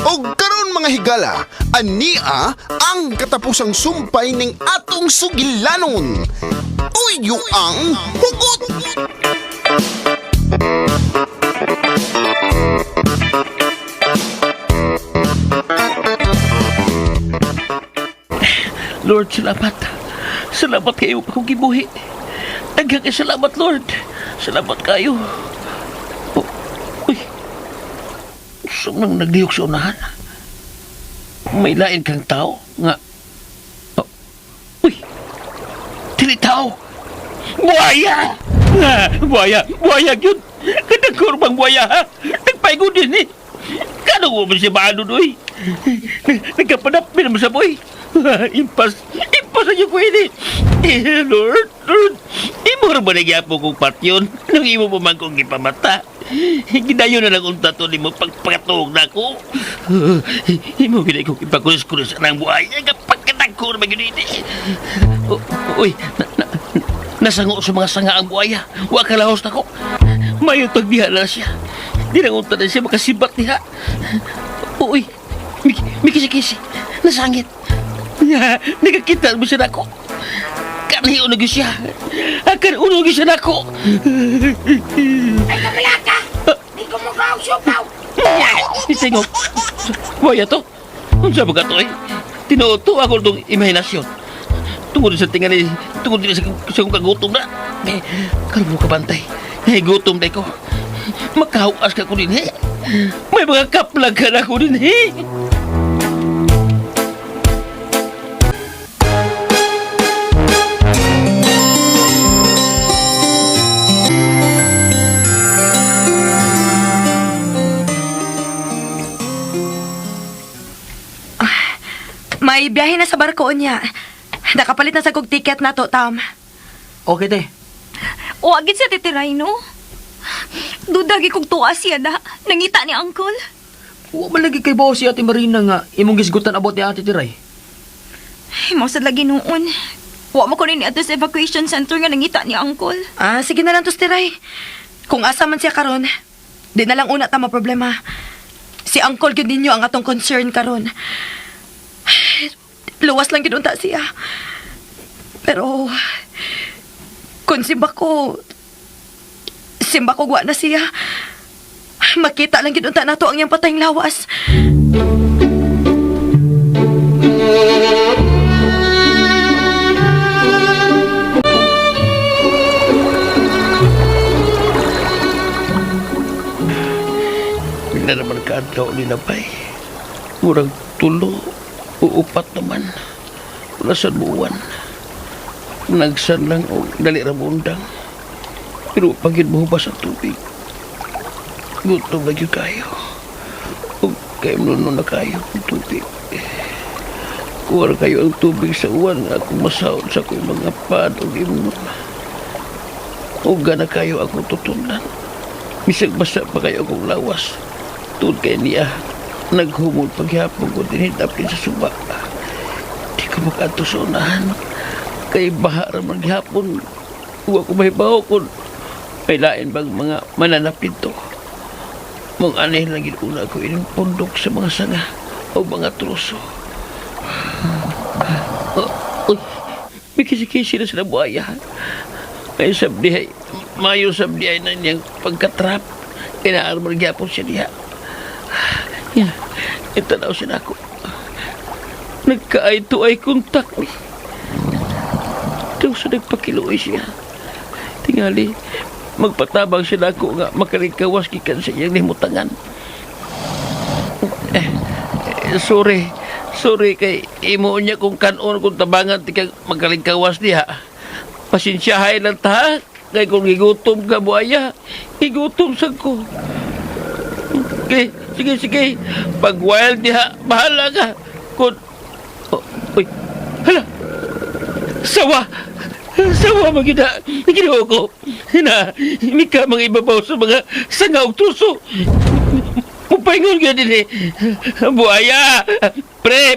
Og karon mga higala, ania ang katapusang sumpay ning atong sugilanon. Uyo ang hugot! Lord, salamat. Salamat kayo akong gibuhi. Daghang kay salamat, Lord. Salamat kayo. Oh, uy. Saan nang naglihok sa unahan? May lain kang tao nga. Oh, uy. Dili tao. Buaya! Buaya! Buaya yun! Kadagkurbang buaya, ha? Nagpaigo din, eh. Kano mo ba siya maano, doy? Nagkapanap, minam sa boy. Impas na niyo ko ini. Lord, imo ra ba nagyapo kong patyon nang imo mo man kong ipamata? Gidayon na lang unta to nimo pagpatog na ko. Imo ginay kong ipakulis-kulis ang buhay nga pagkatagkor ba yun ini. Uy, nasango sa mga sanga ang buhaya. Wa kalahos na ko. Mayo tagbiha na siya. Di na unta na siya makasibat niya. Uy, mikisi-kisi. Nasangit. Nagkakita mo siya nako. Kani unog siya. Akan unog siya nako. Ay, kamalaka! Di ko mo kaong supaw! Isingok. Buaya to. Unsa ba ka to, eh? Tinuto ako itong imahinasyon. Tungod sa tingan ni... Tungod din sa kong kagutom na. Karoon mo kabantay. Gutom na ko. Makahukas ka ko din, eh. May mga kaplag ka na ko din, eh. May biyahe na sa barko niya. Nakapalit na sa kog ticket na to, Tam. Okay, te. O, agit siya titiray, no? Dudagi kong tuwa siya na. Nangita ni Uncle. Huwag man lagi kay bawa si Ate Marina nga imong gisgutan about ni Ate Tiray. Ay, mausad lagi noon. Huwag mo ko rin ato sa evacuation center nga nangita ni Uncle. Sige na lang to, Stiray. Kung asa man siya karon, di na lang una tama problema. Si Uncle gyud ninyo ang atong concern karon. Luwas lang ginunta siya. Pero, kung simba ko guwa na siya, makita lang ginunta na to ang iyang patayng lawas. Bila naman kaadlaw ni Napay. Murang tulo. Uupat naman. Wala sa buwan. Nagsan lang o dali ramundang. Pero pagid mo ba sa tubig? Gutom lagi kayo. O kayo nuno na kayo ang tubig. Kuwar kayo ang tubig sa uwan. Ako masahod sa kong mga pad o imnon. O gana kayo akong tutunan. Bisag basa pa kayo akong lawas. Tuod kayo niya. Naghumod paghapon ko dinhidap din sa suba. Di ko makato sa unahan. Kay bahara maghapon. Huwag ko mahibaw kung may lain bang mga mananapid to. Mong anay lang una ko ining pundok sa mga sanga o mga truso. May kisi-kisi na sila buhaya. May sabdihay. Mayo sabdihay na niyang pagkatrap. Inaar maghapon siya diha. Yeah, itanaw siya ako. Nagkaay-to ay kontak ni. Ito sa nagpakiluoy siya. Tingali, magpatabang siya ako nga makarikawas kikan sa iyang limutangan. Sorry kay imo niya kung kanon kung tabangan ti kag makarikawas niya. Pasensyahay lang ta. Kay kung gigutom ka buhaya, gigutom sa ko. Okay. Sige. Pag wild niya, bahala ka. Kung... uy. Hala. Sawa magina. Ginawa ko. Hindi ka mga ibabaw sa mga sangaw truso. Mupaingon ka din, eh. Buhaya. Pre.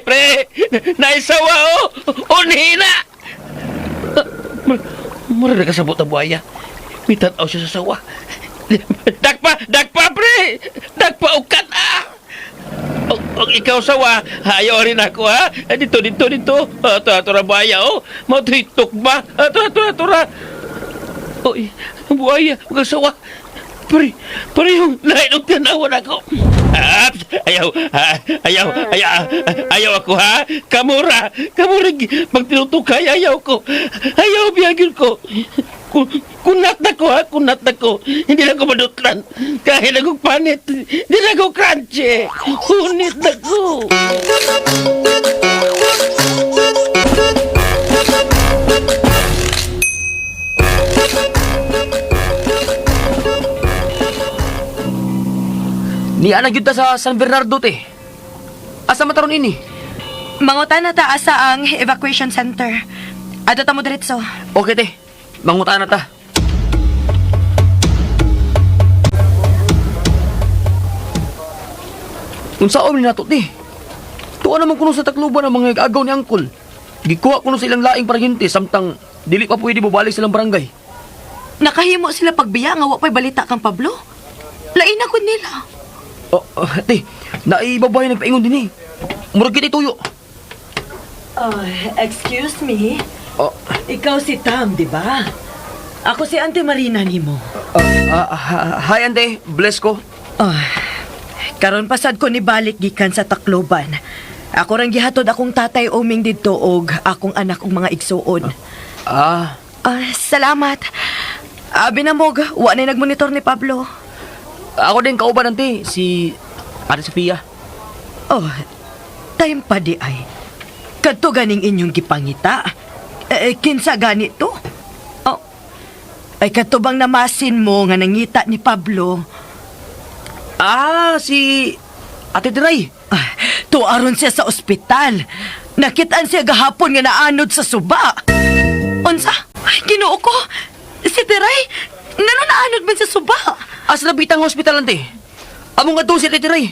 Naisawa, oh. Unhina. Mura na kasabot ang buhaya. Mitanaw siya sa sawa. Dagpa, pre! Dagpa, ukat, O ikaw sawa, ayaw rin ako, ha? Dito. Ato ra buhaya, Matuhitok ba? Ato ra. Oy, buhaya, huwag sawa. Pre, yung lahat ng tinawan ako. Ayaw ako, ha? Kamura, pag tinutukay, ayaw ko. Ayaw biyagin ko. Kunat na ko. Hindi na ko madutlan. Kahit na kong panit, hindi na ko crunchy. Kunit na ko. Ni anak yun ta sa San Bernardo, te. Asa mataron ini? Mangutan na ta asa ang evacuation center. Ato ta mo diretso. Okay, te. Mangutaan na ta. Unsaon ni nato, te? Tuwa naman kuno sa Tacloban ang mga agaw ni Angkol. Gikuha kuno sa ilang laing paraginte samtang dili pa pwede bubalik silang barangay. Nakahimo sila pagbiya nga wa pa'y balita kang Pablo. Lain na ko nila. Te, naibabay nagpaingon din eh. Murag kita tuyo. Excuse me? Oh, Ikaw si Tam, di ba? Ako si Auntie Marina nimo. hi, ante. Bless ko. Karon pasad ko ni balik gikan sa Tacloban. Ako rang gihatod akong tatay uming didto og akong anak ug mga igsuon. Salamat. Binamog, wa na nagmonitor ni Pablo. Ako din kauban, ante. Si Ate Sofia. Time pa di ay. Kadto ganing inyong gipangita. Kinsa ganito? Ay kadto bang namasin mo nga nangita ni Pablo? Si Ate Diray. Tuaron siya sa ospital. Nakitaan siya gahapon nga naanod sa suba. Unsa? Ay, Ginoo ko. Si Tiray, ngano naanod man sa suba? Asa na bitang hospital, ante? Among nga si Ate Diray.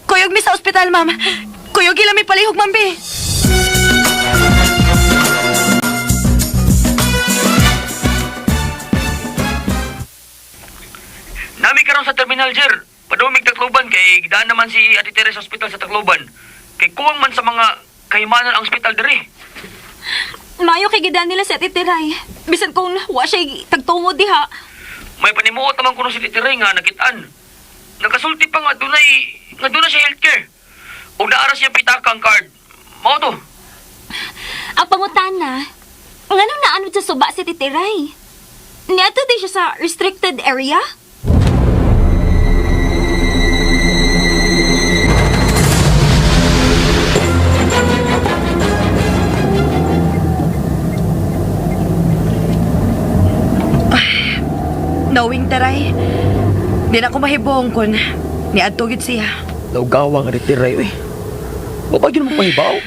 Kuyog mi sa ospital, ma'am. Kuyog ila mi palihog, ma'am, be. Nami karon sa terminal, Jer. Padumig Tacloban kay daan naman si Ate Teresa Hospital sa Tacloban. Kay kuwang man sa mga kahimanan ang ospital diri. Mayo kay gidan nila sa titiray. Bisan kung wa siya tagtungod diha. May panimuot naman kuno si Ate Teray nga nakitaan. Nakasulti pa nga dunay siya healthcare. O naara siya pitakang card. Mao to. Ang pangutana, ngano naanod sa suba si titiray? Niadto din siya sa restricted area? Knowing Taray, di na ako mahibong kun niadtugid siya. Lawgawang Ate Teray, eh. Mabag yun mo pahibaw.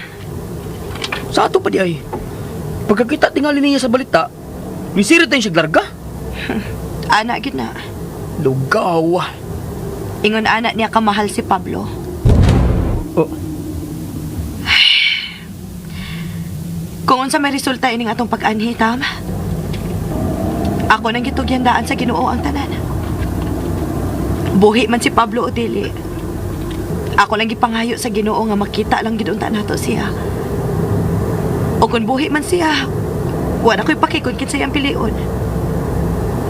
Sa ato pa di ay. Pagkakita tingali niya sa balita, misirit na yung siya larga. Anak yun na. Lugaw. Ingon anak niya kamahal si Pablo. Kung unsa may resulta ining atong pag-anhi, Tam, ako nang gitugyandaan sa Ginoo ang tanan. Buhi man si Pablo o dili. Ako lang gipangayo sa Ginoo nga makita lang gid unta nato siya. O kung buhi man siya, wala ko'y pakikon kinsa iyang pilion.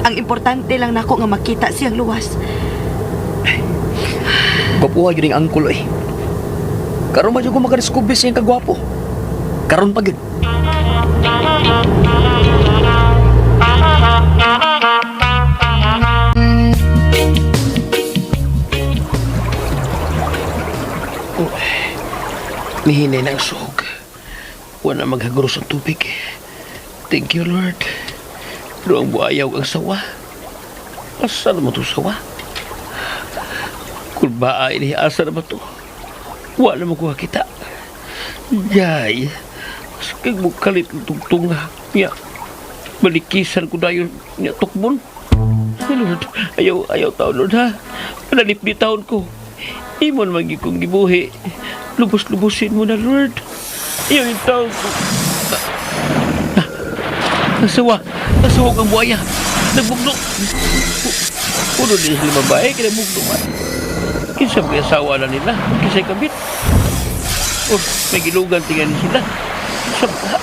Ang importante lang nako nga makita siyang luwas. Gwapuha yun yung angkol, eh. Karon ba yung makadiskubis siyang kagwapo? Karon pa gid. Mihinay ng sog. Wala maghaguros ang tubig. Thank you, Lord. Pero ang buhayaw ang sawa. Asa naman ito sawa? Kung ba ay asa naman ito? Wala naman kuha kita. Yay. Mas kag mo kalit ng tungtung nga. Niya. Balikisan ko na yun. Niya tukbon. Ay, Lord. Ayaw taon, Lord, ha? Panalip ni taon ko. Imon magi kong gibuhi. Lubos-lubusin mo na, Lord. Ayaw yung taon ko. Asawa kang buhaya. Nagbugno. Puno din sila babae, kaya bugno man. Kinsa may asawa na nila, kinsa'y kabit. Oh, may gilugan tingnan sila. Sabha.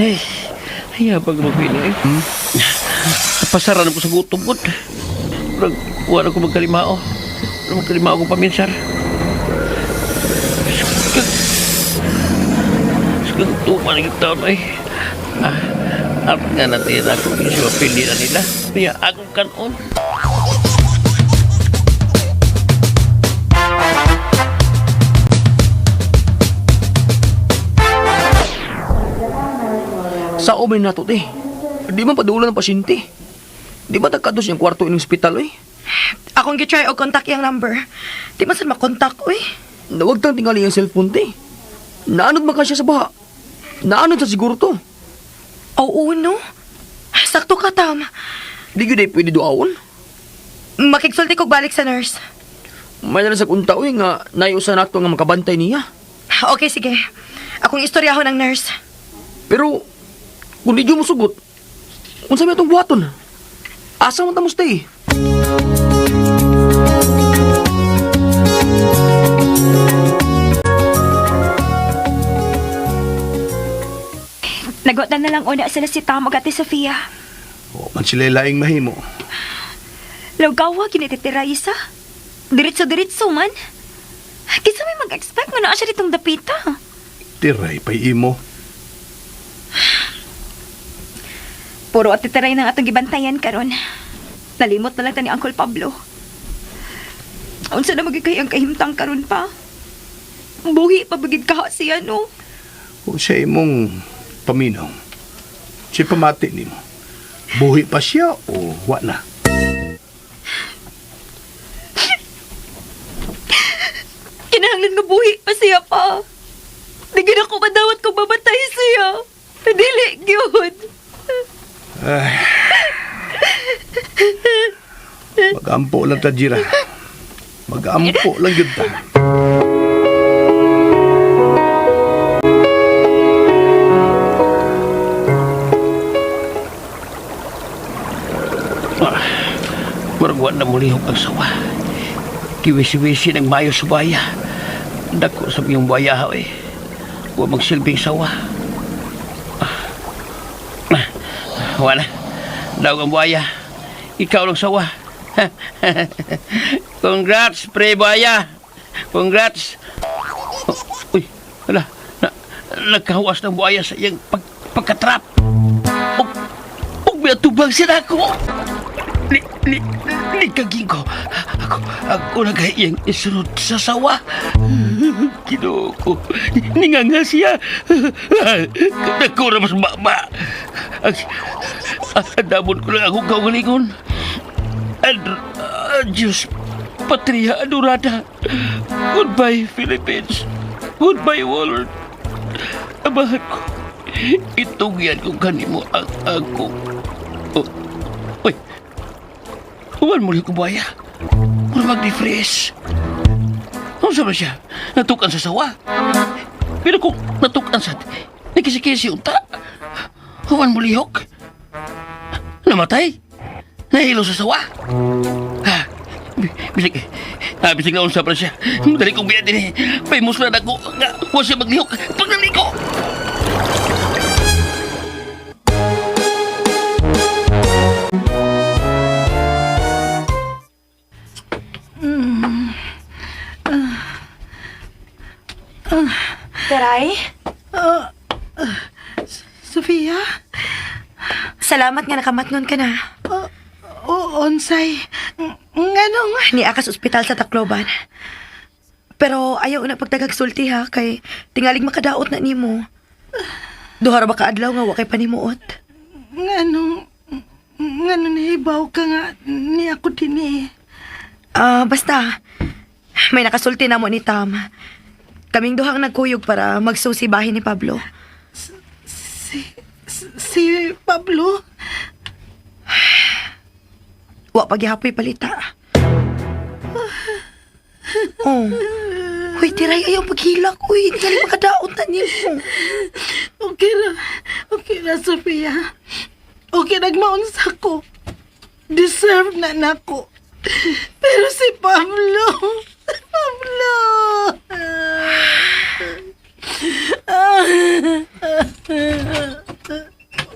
Eh, hayabag magpili eh. Pasaran ko sa gutom ko. Wala ko magkalimao. Magkalimao ko paminsar. Sekarang tuman ng taon ay. At nga natin ako kasi mapili na nila. Kaya ako kanon. Sa omen na to, te. Di man padulan ng pasyente. Di ba nagkados yung kwarto in hospital, eh? Akong gitry o contact yung number. Di man saan makontak, uy. Nawag tang tingali yung cellphone, te. Naanod man ka siya sa baha. Naanod sa siguro to. Oo, no? Sakto ka, Tam. Di yun ay pwede doawon. Makigsulti kog balik sa nurse. May nalang sa kunta, uy, nga naiusan nato nga makabantay niya. Okay, sige. Akong istoryaho ng nurse. Pero, kung di mo sugot, kung sabi itong buhaton, asa man tamo stay? Nagotan na lang una sila si Tam ug Ate Sofia. O, man sila laing mahimo. Lawgawa kinititira isa. Diretso-diretso man. Kisa may mag-expect nga naa siya ditong dapita. Tiray pa'y imo. Puro at titiray ng atong gibantayan karon. Nalimot na lang ta ni Uncle Pablo. Unsa na magigay ang kahimtang karon pa? Buhi pa bagid kaha siya, no? O siya imong paminaw. Siya pamati nimo. Buhi pa siya o wa na? Kinahanglan nga buhi pa siya pa. Di gina ko madawat kung mamatay siya. Dili, gyud. Ay. Mag-ampo lang ta, Jira. Mag-ampo lang yun ta. Maragwan na mulihog ang sawa. Kiwisi-wisi ng mayo sa baya. Dako sa iyong baya, eh. Huwag magsilbing sawa. Wala. Daw ang buhaya. Ikaw lang sawa. Congrats, pre buhaya. Congrats. Uy, wala. Nagkahawas ng buhaya sa iyang pagkatrap. Huwag may atubang sila ako. Ni kaging ko. Ako nagayang isunod sa sawa. Ginoo ko. Ninganga siya. Ako na mas mama. Ang damon ko lang akong kaugalingon. Diyos, Patria Adorada. Goodbye, Philippines. Goodbye, world. Amahan ko. Itugyan ko kanimo ang ako. Uy. Huwag mo rin kubaya. Huwag mag-refresh. Ano sabi siya? Natukan sa sawa. Pero kung natukan sa nakisi-kisi unta, huwag mo lihok. Namatay? Nahilo sa sawa? Bisig na unsa pa siya. Dali kong biyan din eh. Paimus na ako. Huwag siya maglihok. Pagnaliko! Teray? Sofia? Salamat nga nakamatnon ka na. Onsay? Nganong? Ni akas ospital sa Tacloban. Pero ayaw na pagtagagsulti ha, kay tingaling makadaot na nimo. Duha ra ba ka adlaw nga wa kay panimuot? Nganong nahibaw ka nga ni ako din eh. Basta, may nakasulti na mo ni Tam. Kaming duhang nagkuyog para magsusibahin ni Pablo. Si Pablo? Wa pagyapoy palita. Oh. Uy, tiray ayaw paghilak. Uy, tingali makadaot na nimo. Okay na, Sofia. Okay, nagmaunsa ko. Deserve na nako. Pero si Pablo... Pablo...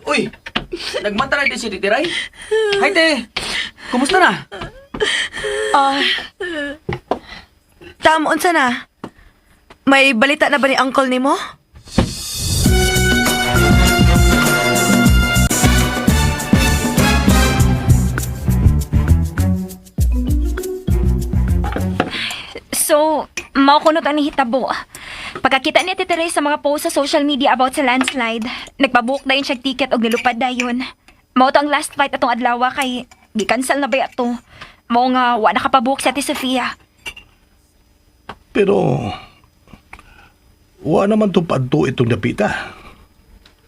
Uy, nagmata na din si Titi Ray. Hi, te. Kumusta na? Tamon sana. May balita na ba ni uncle ni mo? So, maukunot ang hitabo. Pagkakita ni Tita Ray sa mga post sa social media about sa landslide, nagpabook dayon siya ticket og nilupad dayon. Mao to ang last flight atong adlaw kay gi-cancel na ba ato. Mao nga wa nakapabook si Ate Sofia. Pero, wa naman itong padto itong napita.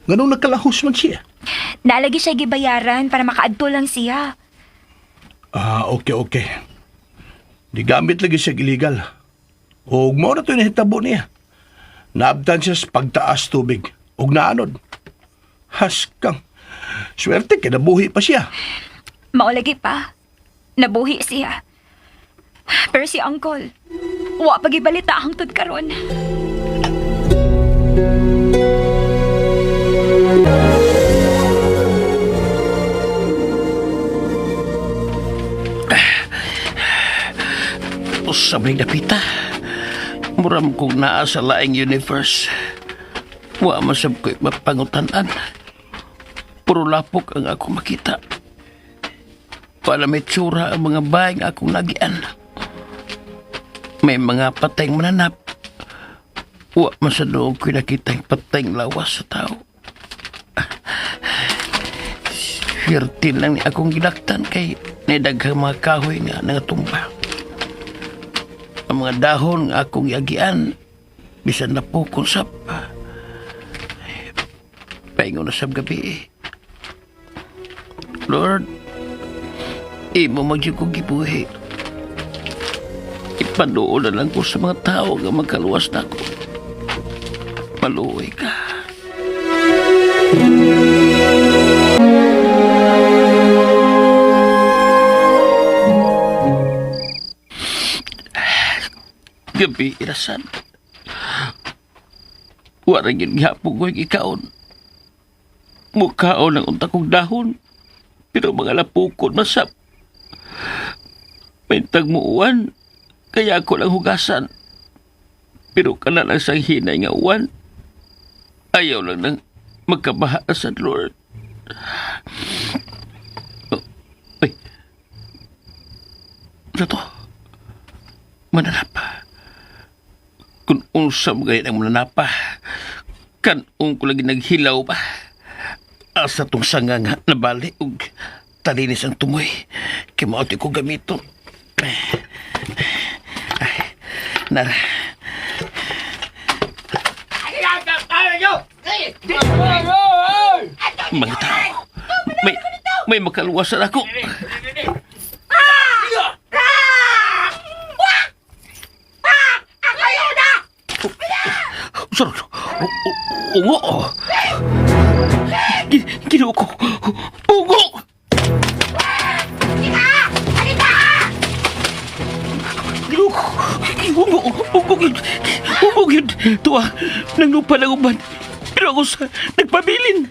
Ganong nagkalahos man siya. Nalagi siya gibayaran para makaadto lang siya. Okay. Digamit lagi siya illegal. O mo na ito yung nahitabo niya. Naabdan siya sa pagtaas tubig. Og naanod. Haskang. Swerte kaya nabuhi pa siya. Maulagi pa. Nabuhi siya. Pero si Uncle, wa pagibalita hangtod karon. Sabay napita. Muram kong naa sa laing universe. Wa masab ko'y mapangutanan. Puro lapok ang ako makita. Pala may tsura ang mga bayang akong nagian. May mga patayng mananap. Wa masadong ko'y nakita yung patayng lawas sa tao. Swerte lang ni akong ginaktan kay naidaghang mga kahoy nga nangatumba. Ang mga dahon nga akong yagian, bisan na po kung sap. Paingon na sab gabi. Lord, imo magyug kong gibuhi. Ipanuo na lang ko sa mga tao nga magkaluwas na ako. Maluoy ka. Gabi, irasan. Warang yun gihapon ko yung ikaon. Mukhaon ang unta kong dahon. Pero mga lapukon masap. May tagmuuan. Kaya ako lang hugasan. Pero kana lang sa hinay nga uwan. Ayaw lang nang magkabahaasan, Lord. Ay. Ano to? Mananap. Kung unsam gaya ng mananapa, kanong ko lagi naghilaw pa. Asa tong sanga nga nabali ug talinis ang tumoy. Kimauti ko gamiton. Ay, nara. Mga tao, may makaluwasan ako. Sarot! Ungo! Ginawa ko! Ungo! Ginawa ko! Ungo! Ungo yun! Ungo yun! Tuwa! Nang lupa ng uban! Pero ako sa nagpabilin!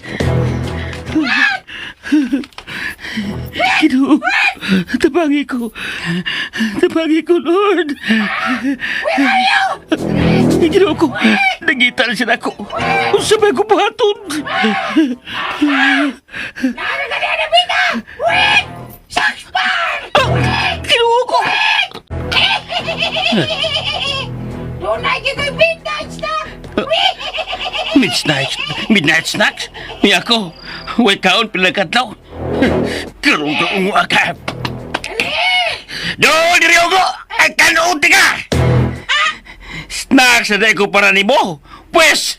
Ginawa! Tabangi ko! Tabangi ko, Lord! Where are you? Ginawa ko! Nagital siya ako! Kung sabay ko buhaton! Nakakaganda! Wait! Shakespeare! Ginawa ko! Tunay ka kay midnight snack! Midnight snacks? Niya ako! Huwag kaon pinagkatlaw! Karong ka ungo ka! Doon, diri ako! Ay, kanuunti ka! Snacks na ko para ni mo! Pues,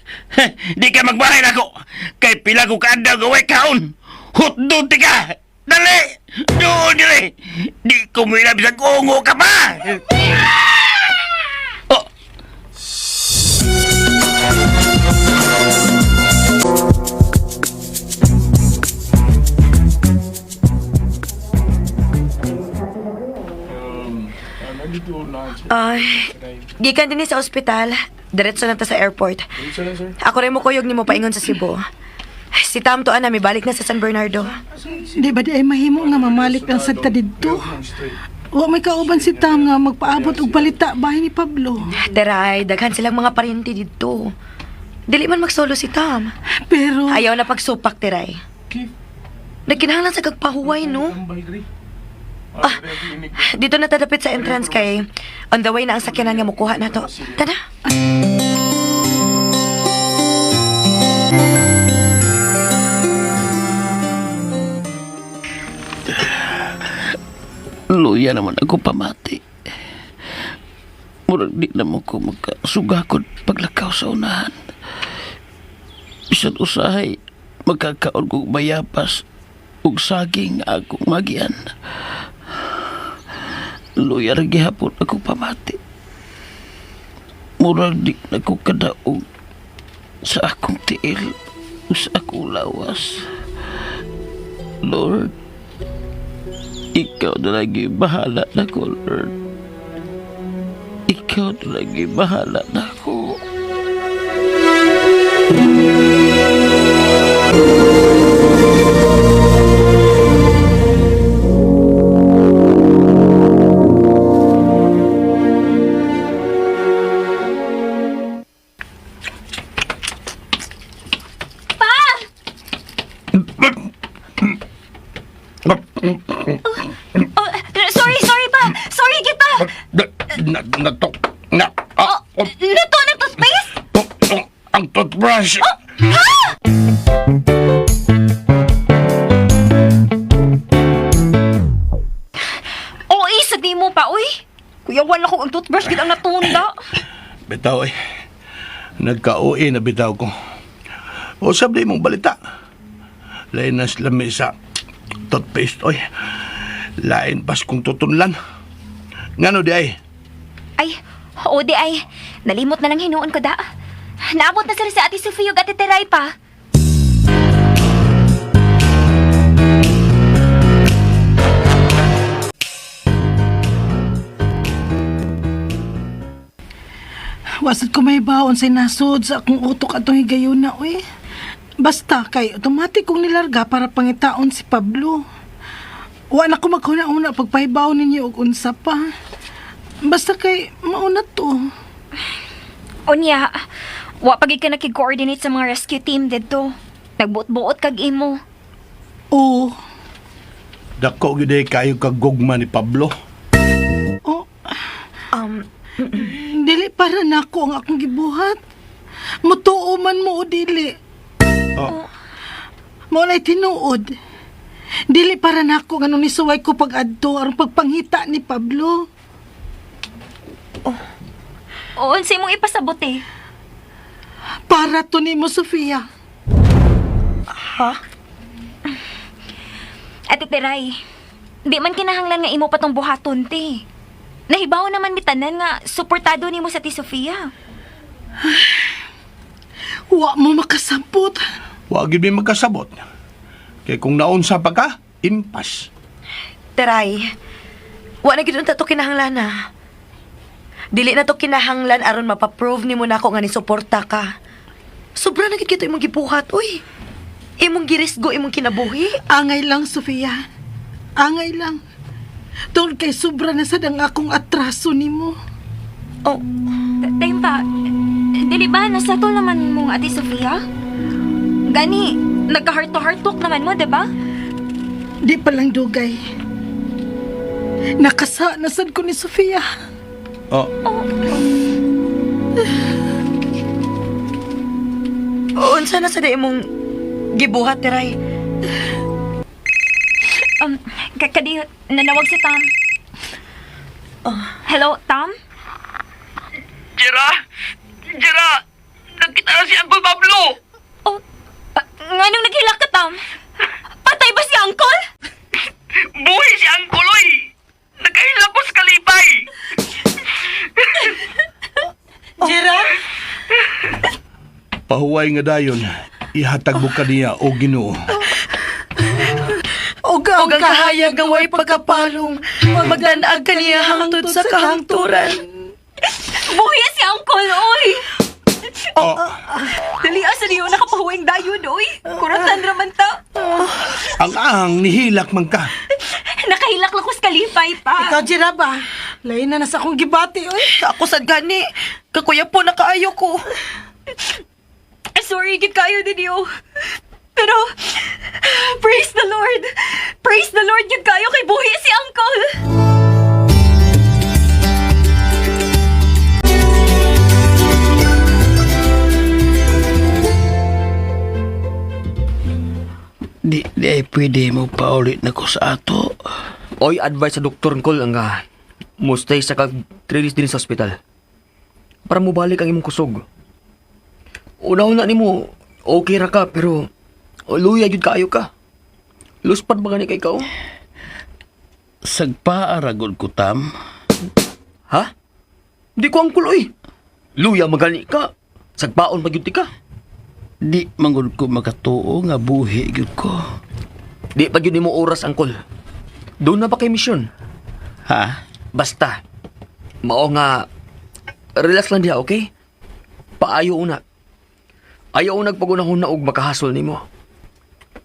di ka magbahay na ako! Kay pila ko kaanda gaway kaon! Hotdog ti ka! Dali! Doon, diri! Di ko mo ilabisag ungo ka pa! Oh! Gikan din sa ospital. Diretso na ta sa airport. Ako rin mo kuyog ni mo paingon sa Cebu. Si Tam to ana, may balik na sa San Bernardo. Di ba di ay mahimo nga mamalik ang sagta didto? Wa may kauban si Tam nga magpaabot og balita bahay ni Pablo. Teray, daghan silang mga paryente dito. Dili man magsolo si Tam. Pero Ayaw na pagsupak, Teray. Nagkinahanglan sa kagpahuway, no? Dito na tadapit sa entrance kay on the way na ang sakyanan nga mukuha na to. Tada. Luya naman ako pamati. Murag di naman ko magkasugakod paglakaw sa unahan. Bisan usahay, magkakaon kong mayapas ug saging akong magian. Luya ra gihapon ako pamati. Murag di na ko kadaog sa akong tiil o sa akong lawas. Lord, ikaw na lagi bahala na ko, Lord. Ikaw na lagi bahala na ko. Sorry pa! Sorry kita! Natok na. Nato na to space? Ang toothbrush. Oo, isagdi mo pa, uy! Kuya, wala ko ang toothbrush, gid ang natunda. Bitaw eh. Nagka-OA na bitaw ko. O sabi mong balita. Lain na lami sa toothpaste, oy. Lain pas kong tutunlan. Ngano di ay? Ay, oo di ay. Nalimot na lang hinuon ko da. Naabot na sila sa Ate Sofia ug Ate Teray pa. wasad ko may baon sa nasod sa akong utok atong higayon na, uy. Basta kay automatic kong nilarga para pangitaon si Pablo. Wa na ko maghuna-una pagpahibaw ninyo og unsa pa. Basta kay mauna to. Unya, wa pagid ka nakig-coordinate sa mga rescue team dito. Nagbuot-buot kag imo. Oo. Dako gid kayo kag gugma ni Pablo. Oh. Dili para nako ang akong gibuhat. Mutuo man mo o dili. Mo lay tinuod. Dili para nako ngano ni suway ko pag-adto aron pagpangita ni Pablo. Oo, unsay mong ipasabot eh. Para to nimo, Sofia. Ate Teray, di man kinahanglan nga imo patong buhaton, te. Nahibaw naman mitanan nga suportado nimo sa ti Sofia. Wa mo makasabot. Wa gid mi magkasabot. Kay kung naunsa pa ka, impas. Teray, wa na gid unta to kinahanglan na. Dili na to kinahanglan aron mapaprove nimo nako nga ni suporta ka. Sobra na gid kito imong gibuhat, uy. Imong girisgo imong kinabuhi. Angay lang, Sofia. Angay lang. Tungkol kay sobra na sad ang akong atraso nimo. Oh, Dayon pa, dili ba nasatol naman mong Ate Sofia? Gani, nagka-heart to heart talk naman mo, diba? Di pa lang dugay. Nakasa na sad ko ni Sofia. unsa na sa imong gibuhat, Teray? Kadi, nanawag si Tom. Hello, Tom? Jera! Jera! Nagkita na si Uncle Pablo! Oh, nganong naghilak ka, Tom? Patay ba si Uncle? Buhay si Uncle, oy! Nagkahilapos kalipay! Jera? Pahuway nga dayon, ihatag mo kaniya o Ginoo. Og ang kahayag nga way pagkapalong, magdanag kaniya hangtod sa kahangturan. Buhi si Uncle, oy! Oh, Dali asa niyo nakapahuwing dayon, oy! Kuratan raman ta! ang nihilak man ka. Nakahilak lang ko sa kalipay pa! Ikaw, Jira ba? Lain na nasa akong gibati, oy. Ako sad gani. Kakuya po nakaayo ko. Sorry, gid kayo din yo. Pero, praise the Lord! Praise the Lord, gid kayo kay buhi si Uncle! Di ay pwede mo paulit na ko sa ato. Oy, advice sa doktor Col ang mustay sa kag-release din sa ospital. Para mo balik ang imong kusog. Una-una nimo okay ra ka pero luya jud kaayo ka. Luspad ba gani kay ikaw? Sagpaaragod ko, Tam. Ha? Di ko ang kuloy. Luya magani ka. Sagpaon pa gyud ka. Di mangod ko makatuo nga buhi gyud ko. Di pa gyud nimo oras angkol. Doon na ba kay misyon? Ha? Basta. Mao nga relax lang diha, okay? Paayo una. Ayaw nagpagunahon na og makahasol nimo.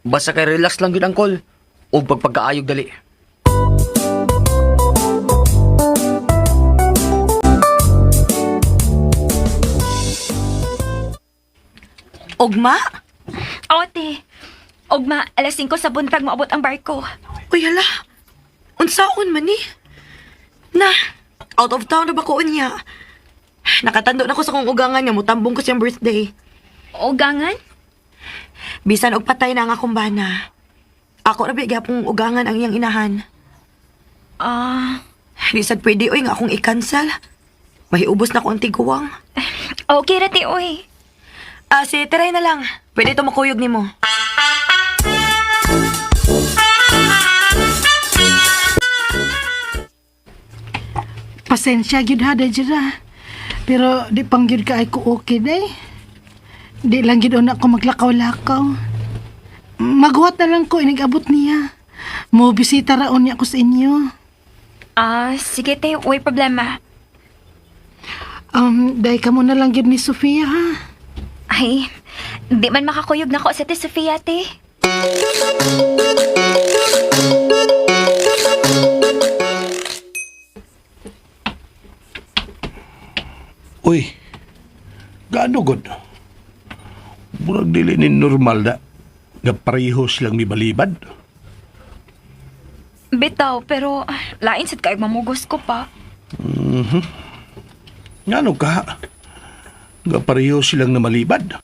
Basta kay relax lang gyud angkol og pagpagkaayog dali. Ugma? Ote, Ogma, alas 5 sa buntag moabot ang barko. Uy, hala. Unsaon man ni? Na, out of town na ba ko niya? Nakatando na ko sa kong ugangan nga mutambong ko siyang birthday. Ugangan? Bisan og patay na ang akong bana. Ako na bigya pong ugangan ang iyang inahan. Di sad pwede oy nga akong i-cancel. Mahiubos na ko ang tiguwang. Okay rati, oy. Si Teray na lang. Pwede ito makuyog ni mo. Pasensya, gyud ha, Jira. Pero di pang gyud ka ay ko okay, day. Di lang gyud na ako maglakaw-lakaw. Maghuwat na lang ko, inag-abot niya. Mo bisita raon niya ako sa inyo. Sige te, way problema. Day ka mo na lang gyud ni Sofia, ha? Ay, di man makakuyog na ko sa te Sofia, te. Uy, gaano god? Burag dili ni normal da. Nga pareho silang mibalibad. Bitaw, pero lain sad kayo mamugos ko pa. Ngano ka? Nga pareho silang namalibad.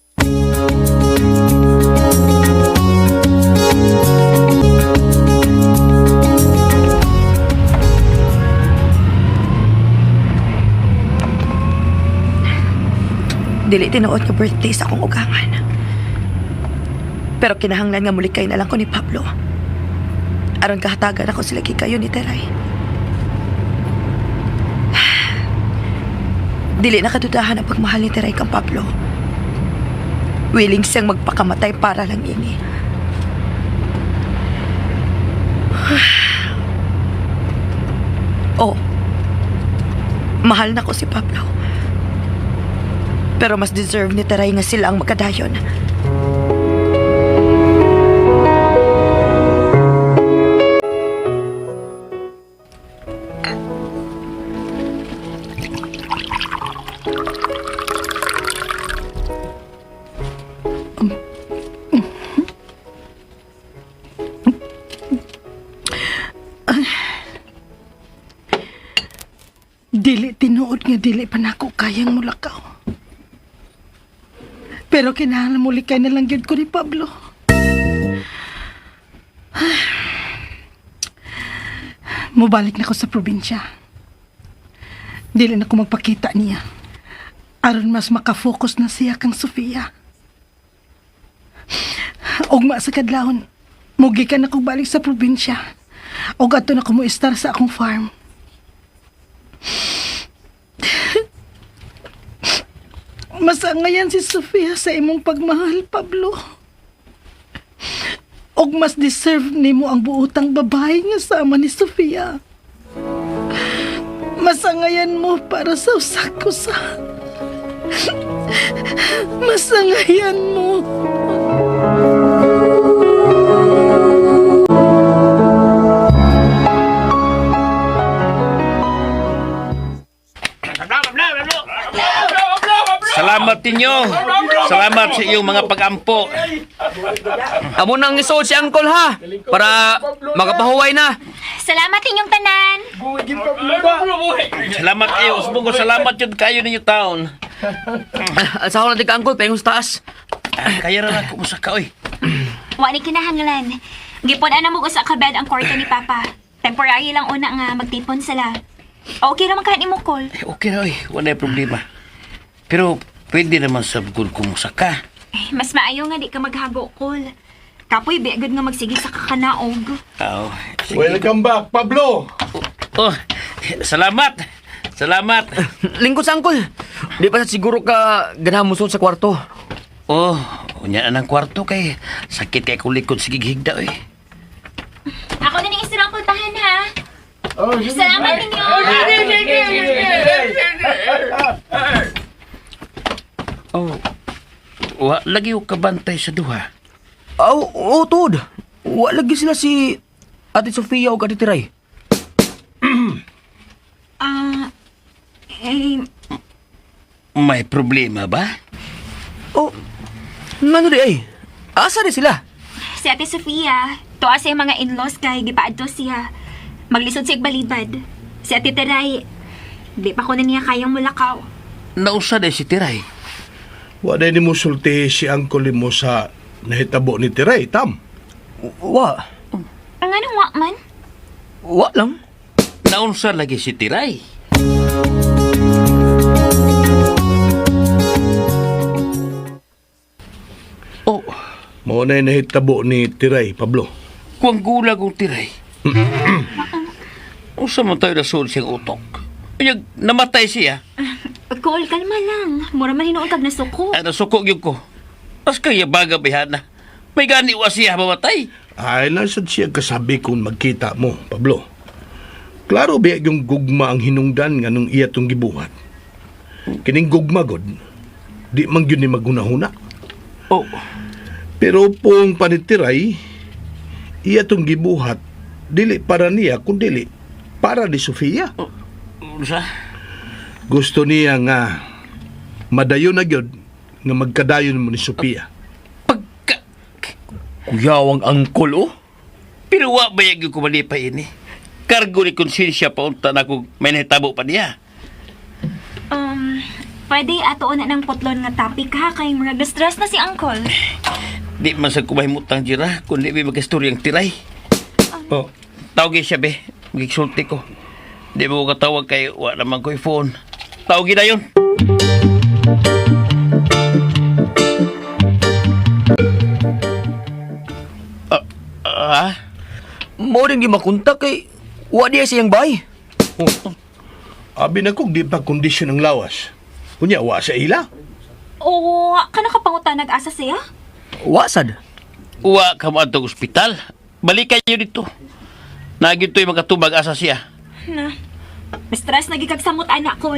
Dili tinuod nga birthday sa akong ugangan. Pero kinahanglan nga mulikay na lang ko ni Pablo. Aron kahatagan ako sila kayo ni Teray. Dili na kadudahan ang pagmahal ni Teray kang Pablo. Willing siyang magpakamatay para lang ini. Oh, mahal na ko si Pablo. Pero mas deserve ni Teray nga sila ang magkadayon. Dili tinuod nga dili pa nako kayang mulakaw. Pero kinahanglan mulikay na lang gyud ko ni Pablo. Mubalik na ko sa probinsya. Dili na ko magpakita niya. Aron mas makafocus na siya kang Sofia. Ugma sa kadlawon, mugi ka na kong balik sa probinsya. Og ato na ko mo istar sa akong farm. Masangayan si Sofia sa imong pagmahal, Pablo. Og mas deserve nimo ang buotang babae nga sama ni Sofia. masangayan mo para sa usak ko sa... Masangayan mo. Salamat ninyo. Salamat sa iyong mga pag-ampo. Amo nang isuod si Uncle ha, para makapahuway na. Salamat inyong tanan. Salamat kayo. Usbong ko salamat yun kayo ninyo taon. Sa ako natin ka, Uncle, payong sa taas. Kaya rin ako musaka, oy. Wa ni kinahanglan. Gipon ana mo sa kabed ang kwarto ni Papa. Temporary lang una nga magtipon sila. Okay ra man kahan imo call. Okay na, oy. Wala problema. Pero pwede naman sa bukod kung musaka. Mas maayo nga di ka maghago call. Kapoy biagod nga magsigig sa kakanaog. Oh, sige. Welcome back, Pablo! Oh, salamat. Salamat. Lingkod sa Uncle. Di pa siguro ka ganahan musod sa kwarto. Oh, unya na ng kwarto kay sakit kay kulikod sige higda, oy. Ako na ning isirang pultahan ha. Salamat ninyo. Oh, wa lagi ko kabantay sa duha. Oo, Tod. Wa lagi sila si Ate Sofia o Ate Tiray. May problema ba? Oh, ngano di ay? Asa di sila? Si Ate Sofia, tuwa sa mga in-laws kay gipaadto siya. Maglisod siya balibad. Si Ate Teray, di pa ko na niya kayang mulakaw. Nausa day si Tiray. Wala ni mo sulti si Uncle mo sa nahitabo ni Tiray, Tam. Wa. Ang anong wa man? Wa lang. Naunsa lagi si Tiray. Oh, Mao na nahitabo ni Tiray, Pablo. kuwang gula kong Tiray. Usa man tayo nasul siyang utok. Unyag, namatay siya. Call, kalma lang. Mura man hinuon kag nasuko. Ay, nasukog yun ko. As kaya baga bihana. May gani wa siya mamatay. Ay, nasad siya kasabi kung magkita mo, Pablo. Klaro ba yung gugma ang hinungdan nga nung iya tong gibuhat? Kining gugma, God, di man yun ni magunahuna. Oh, Pero pong panitiray, iya tong gibuhat, dili para niya, kundi para ni Sofia. sa? Gusto niya nga madayon na gyud nga magkadayon mo ni Sofia. Pagka... Kuyawang Uncle, oh. Pero wa ba yung ko malipay ini? Kargo ni konsensya pa unta na kung may nahitabo pa niya. Pwede ato na ng putlon nga topic ha, kay murag stress na si Uncle. Di man sa kumahimutang jira, kung di may mag-istorya ang Tiray. Oh, Tawagin siya, be. Magigsulti ko. Di mo ko katawag kay wa naman ko yung phone. Tawagin na yun. Mo rin di makunta kay wa diya siyang bay. abi na kog di pa kondisyon ang lawas. Kunya wa sa ila. O, kana ka pangutan nag-asa siya? Wa sad. Wa ka mo atong ospital. Balik kayo dito. Nagito yung magkatubag asa siya. Na, stress na gikagsamot anak ko.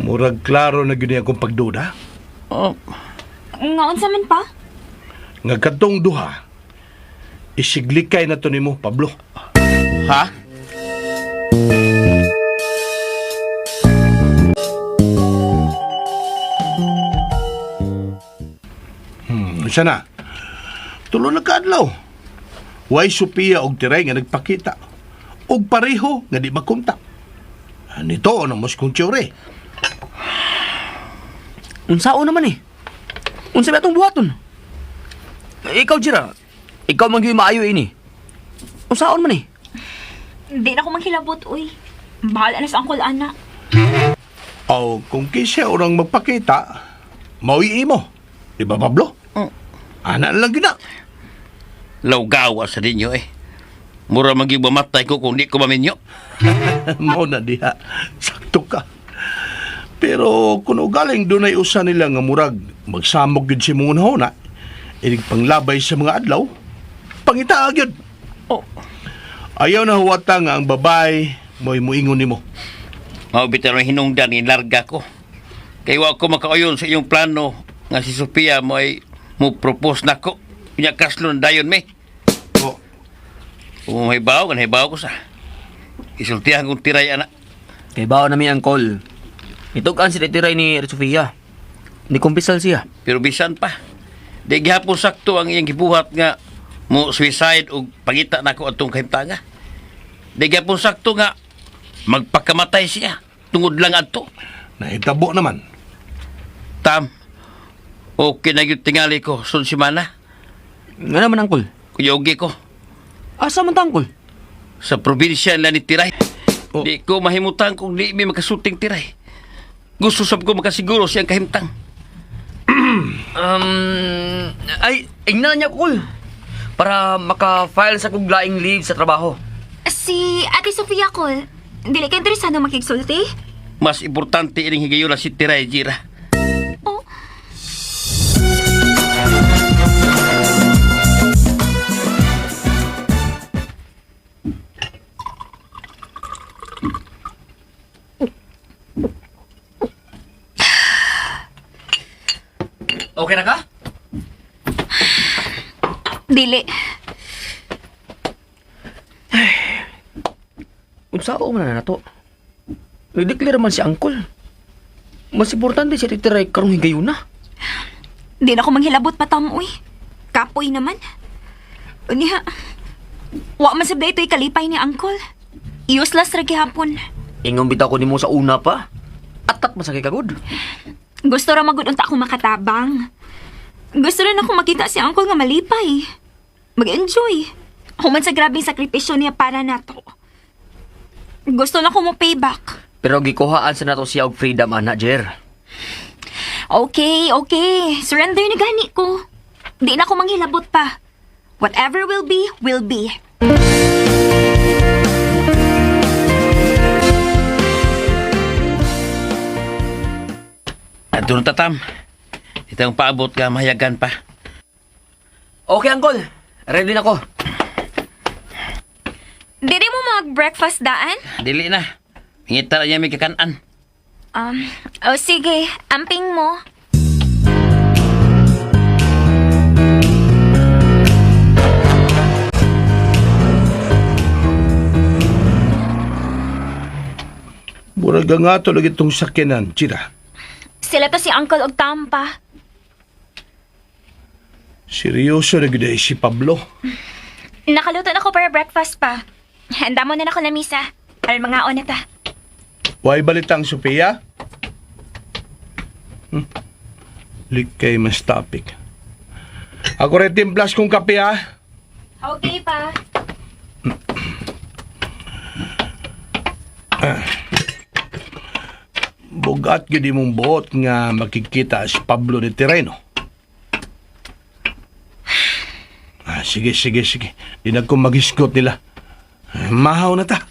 Murag klaro na gyud akong pagduda. Oh, Ngaon sa man pa? Nga kadtong duha. Isiglikay na to nimo, Pablo. ha? Isa na. Tulo na kaadlaw. Way Sophia og Tiray nga nagpakita. Og pareho nga di makontak. Nito na mas kuntsure. Unsao naman eh. Unsa ba atong buhaton? Ikaw, Jira. Ikaw man gyud maayo ini. Unsaon man eh? Di na ko manghilabot, uy. Bahala na sa Uncle Ana. O kung kisya orang magpakita, mauwi mo. Di ba, Pablo? Ana lang gina. Lawgawa sa ninyo eh. Mura maging mamatay ko kung di ko maminyo. Mao na diha. Sakto ka. Pero kung ugaling dunay usa nila nga murag magsamog gyud si mong unahona, inig panglabay sa mga adlaw, pangita gyud. Oh. Ayaw na huwata nga ang babay mo'y muingon nimo. Maubitan ang hinungdan ni larga ko. Kaya wa ko makauyon sa iyong plano nga si Sofia mo ay mo propose na ko. Pinya kaslon dayon me. Oh, Kung may bawo ko sa. Isultihan kong tiray anak. Kay bao na mi angkol. Itugan si tiray ni Sofia. Ni kumpisal siya. Pero bisan pa. Di gihapon sakto ang iyang gibuhat nga mo suicide o pangita na ko atong kahimtanga. Di gihapon sakto nga magpakamatay siya. Tungod lang ato. nahitabo naman. Tam, okay na yung tingali ko sun si Mana. Nga naman, angkol. Kuyogi ko. Asa man ta, angkol? Sa probinsya na ni Tiray. Oh. Di ko mahimutan kung di may makasuting Tiray. Gusto sab ko makasiguro siyang kahimtang. Ay, ingnan niya, kul. Para maka-file sa kong laing leave sa trabaho. Si Ate Sofia Col, dili ka interesado makigsulti? Mas importante ining higayon si Tiray, Jira. Oh, Okay na ka? dili. Unsao man na to. I-declare man si angkol. Mas importante siya titiray karong higayon na. Di na ako manghilabot pa tamoy. Kapoy naman. Unya, wa man sabday ito'y kalipay ni Uncle. Useless ra gihapon. Ingon bitaw ko nimo sa una pa. Atat masakay kagod. Gusto ra magudunta ako makatabang. Gusto rin ako makita si Uncle nga malipay. Mag-enjoy. Human sa grabing sakripisyo niya para nato. Gusto na ko mo payback. Pero gikuhaan sa nato siya og freedom, anak, Jer. Okay. Surrender na gani ko. Di na ako manghilabot pa. Whatever will be, will be. At doon tatam. Itang paabot ka, mahayagan pa. Okay, angkol. Ready na ko. Dili mo mag-breakfast daan? Dili na. Ngita na niya may kakanan. Sige. Amping mo. Buraga nga to lagi itong sakyanan, Chira. Sila to si Uncle og Tampa. Seryoso na gina si Pablo. Nakaluto na ko para breakfast pa. Handa mo na ako na misa. Al mga na ta. Way balitang Sophia? Likay mas topic. Ako rin timplas kong kape ha. Okay pa. Bugat gini mong buot nga makikita si Pablo ni Tireno. Sige. Di na ko mag-isgot nila. Mahaw na ta.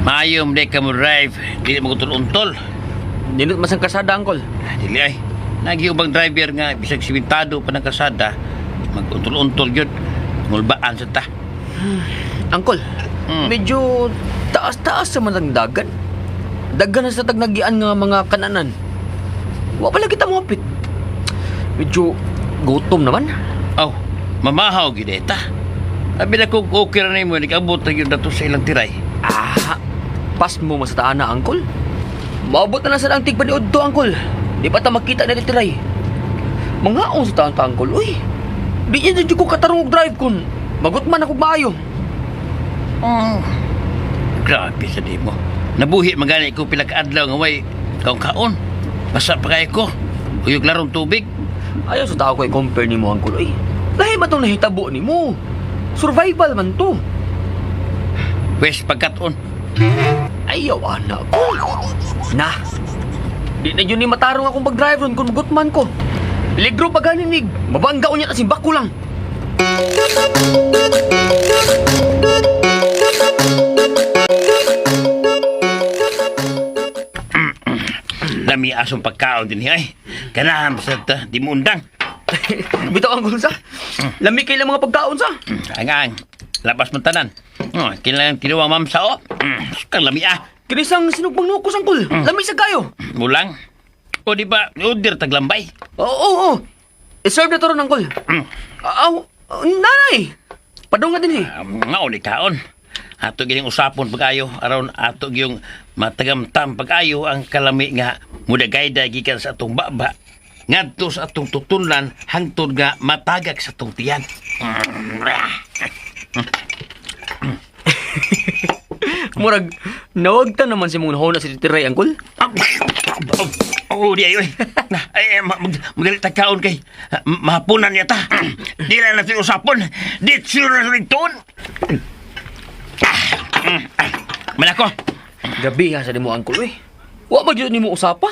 Maayom, di ka mo drive. Dili mo kutol-untol. Dinot masang kasada, angkol. Dili ay. Nagiubang driver nga, bisag simentado pa ng kasada. Mag-untol-untol yun. Ngulbaan sa ta. Angkol, medyo taas-taas sa matang dagan. Dagan na sa tagnagian nga mga kananan. Wa pala kita mapit. Medyo gutom naman. Oh, mamahaw gideta. Abi na kung okay na mo, nag-abot na yun na to sa ilang tiray. Pas mo masataan na, angkol. Maabot na lang sa antig paniod to, angkol. Di pa ta makita na ditiray. Mangaon sa taon ta, angkol. Uy, di niya ko katarong og drive kun. Magot man ako maayo. Grabe sa di mo. Nabuhi magani ko pila ka adlaw nga way kaon-kaon. Basa pa kay ko. Uyog larong tubig. Ayaw sa tao ko i-compare ni mo, angkol. Uy, lahi ba itong nahitabo ni mo? Survival man to. Wes pagkaton. Ayaw, anak ko. Na, di na yun ni matarong akong pag-drive ron kung gutman ko. Ligro pa ganinig. Mabangga niya kasi bako lang. Lami asong pagkaon din ay. Ganahan basta ta, di mo undang. Bitaw ang sa. Lami kay lang mga pagkaon sa. Angang, labas mo tanan. Kailangan kinuha mamsa o. Kang lami ah. Kinisang sinugbang nukos angkol. Lami sa kayo. Mulang. O di ba, order taglambay. Oo. I-serve na to ron angkol. Nanay. Padong nga din eh. Nga uli kaon. Ato gining usapon pag-ayo. Aron ato yung matagamtam pag-ayo ang kalami nga mudagayda gikan sa atong baba. Ngadto sa atong tutunlan hangtod nga matagak sa atong tiyan. Murag, nawag ta naman si mong nahuna si Titiray angkol. Oh, di ayo. Magalit kaon kay mahapunan niya ta. Di lang natin usapon. Di sure na rin toon. Malako. Gabi ha sa di mo angkol eh. Wa ba dyan ni mo usapa?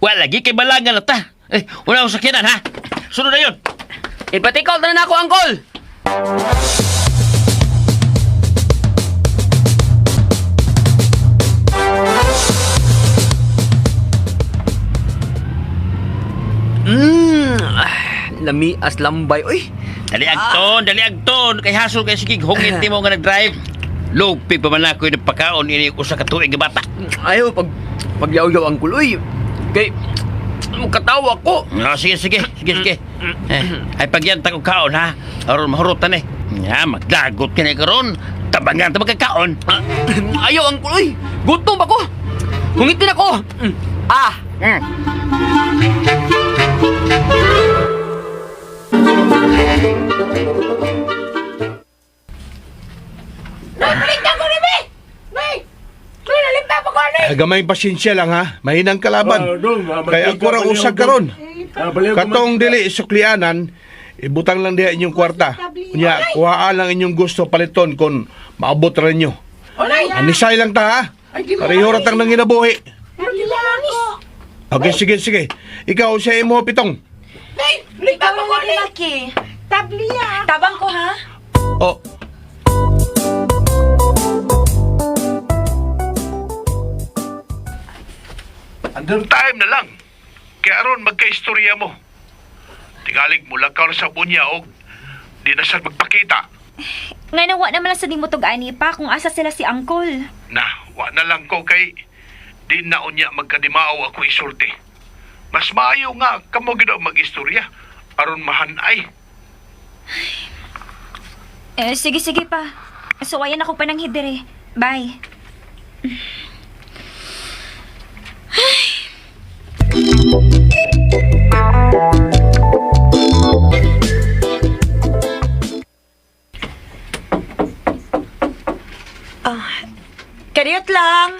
Wala lagi kay balangan na ta. Wala akong sakinan ha. Sunod na yun. Ipatikal na ako angkol. Lami as lambay. Uy, Dali agton. Kay hasol kay sige hungit mo nga nag-drive. Lugpi pa man ako yung pagkaon ini usa ka tuig nga bata. ayaw pagyaw-yaw ang kuloy. Kay, katawa ko. Sige. Ay pagyanta ko kaon ha. Aron mahurutan eh. Magdagot ka na karon. Tabangan ta magkakaon. Ayaw ang kuloy. Gutom ako. Hungitin ako. Nagbaliktad ko ni Be! Nay! Nalimta pa ko ni! Gamay pasensya lang ha. Mahinang kalaban. Kaya ako ra usag karon. Katong dili suklianan, ibutang lang diha inyong kwarta. Kunya, kuhaan lang inyong gusto paliton kung maabot ra ninyo. Anisay lang ta ha. Pareho ratang nang ginabuhi. Okay, sige. Ikaw sa imo pitong. Nay! Nalimta pa ko ni! Laki. Tabliya! Tabang ko, ha? Oh, Andang time na lang. Kaya aron magka-istorya mo. Tingalig mo lang ka sa bunya o di na siya magpakita. Nga nawa naman lang sa nimutog ani pa kung asa sila si Uncle. Na, wa na lang ko kay di na unya magkadimao ako isulti. Mas maayo nga kamo gid mag-istorya aron mahanay. Sige pa. Suwayan ako pa ng hidere. Bye. Kariyot lang.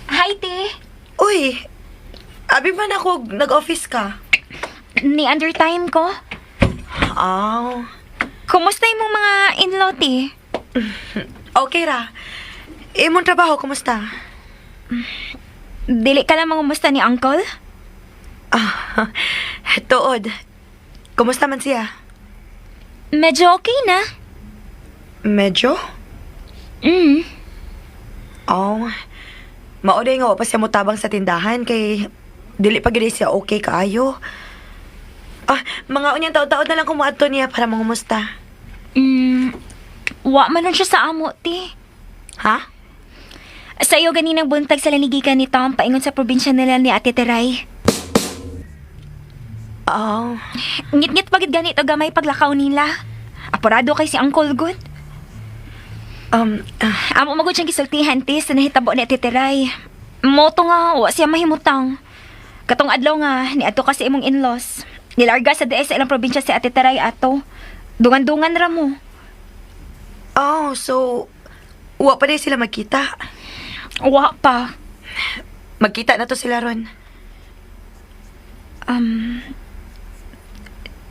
Hi, te. Uy, abi man ako nag-office ka. Ni under time ko. Oh, Kumusta yung mga in-law, te? okay ra. Imong trabaho, kumusta? Dili ka lang mangumusta ni Uncle? Tuod. Kumusta man siya? Medyo okay na. Medyo? Oh, mauday nga pa siya mutabang sa tindahan kay dili pa gid siya okay kaayo. Mga unyang taon-taon na lang kumuadto niya para mangumusta. Wa man nun siya sa amo, te. Ha? Sa iyo ganinang buntag sa lanigikan ni Tom paingon sa probinsya nila ni Ate Teray. Oh, Ngit-ngit pagid ganito gamay paglakaw nila. Apurado kay si Uncle Good. Amo magud siyang gisultihan, te, sa nahitabo ni Ate Teray. Moto nga, wa siya mahimutang. Katong adlaw nga, ni ato kasi imong in-laws. Nilarga sa DS sa ilang probinsya si Ate Teray ato. Dungan-dungan ra mo. oh, so wa pa din sila magkita. Wa pa. Magkita na to sila ron.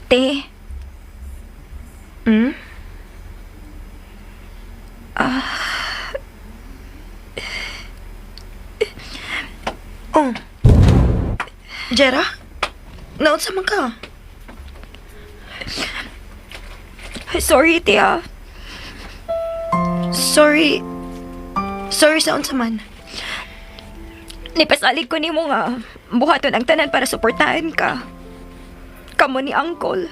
Te, Hmm? Oh. Jera? Naunsa man ka? sorry, te, ah. Sorry. Sorry sa unsa man. Nipasalig ko nimo nga buhaton ang tanan para suportahan ka. Kamo ni Uncle.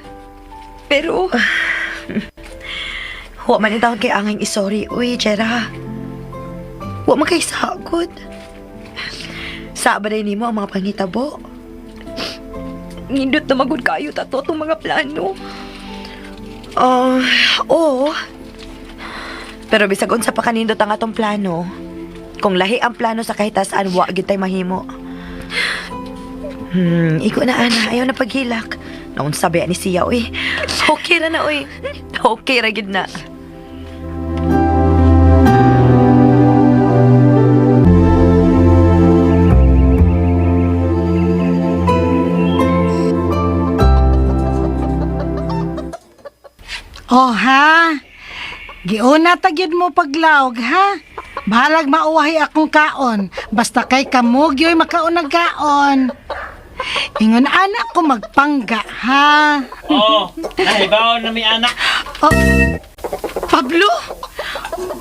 Pero Wa man itawag kay angay isorry, uy, Jera. Wa man kay sagod. Sabaday nimo ang mga panghitabo. nindot na magud kayo tato tong mga plano. Oo. Pero bisag unsa pa kanindot ang atong plano. Kung lahi ang plano sa kahit saan, wa gid tay mahimo. Iko na ana, ayaw na paghilak. Naun sabi ni siya, uy. Okay ra na, uy. Okay ra gid na. Oh ha? Giuna tagyod mo paglawg ha? Bahalag mauwahi akong kaon. Basta kay kamugyo'y makaunag kaon. Ingon anak ko magpangga ha? Oo, nahibaw na may anak. Oh, Pablo?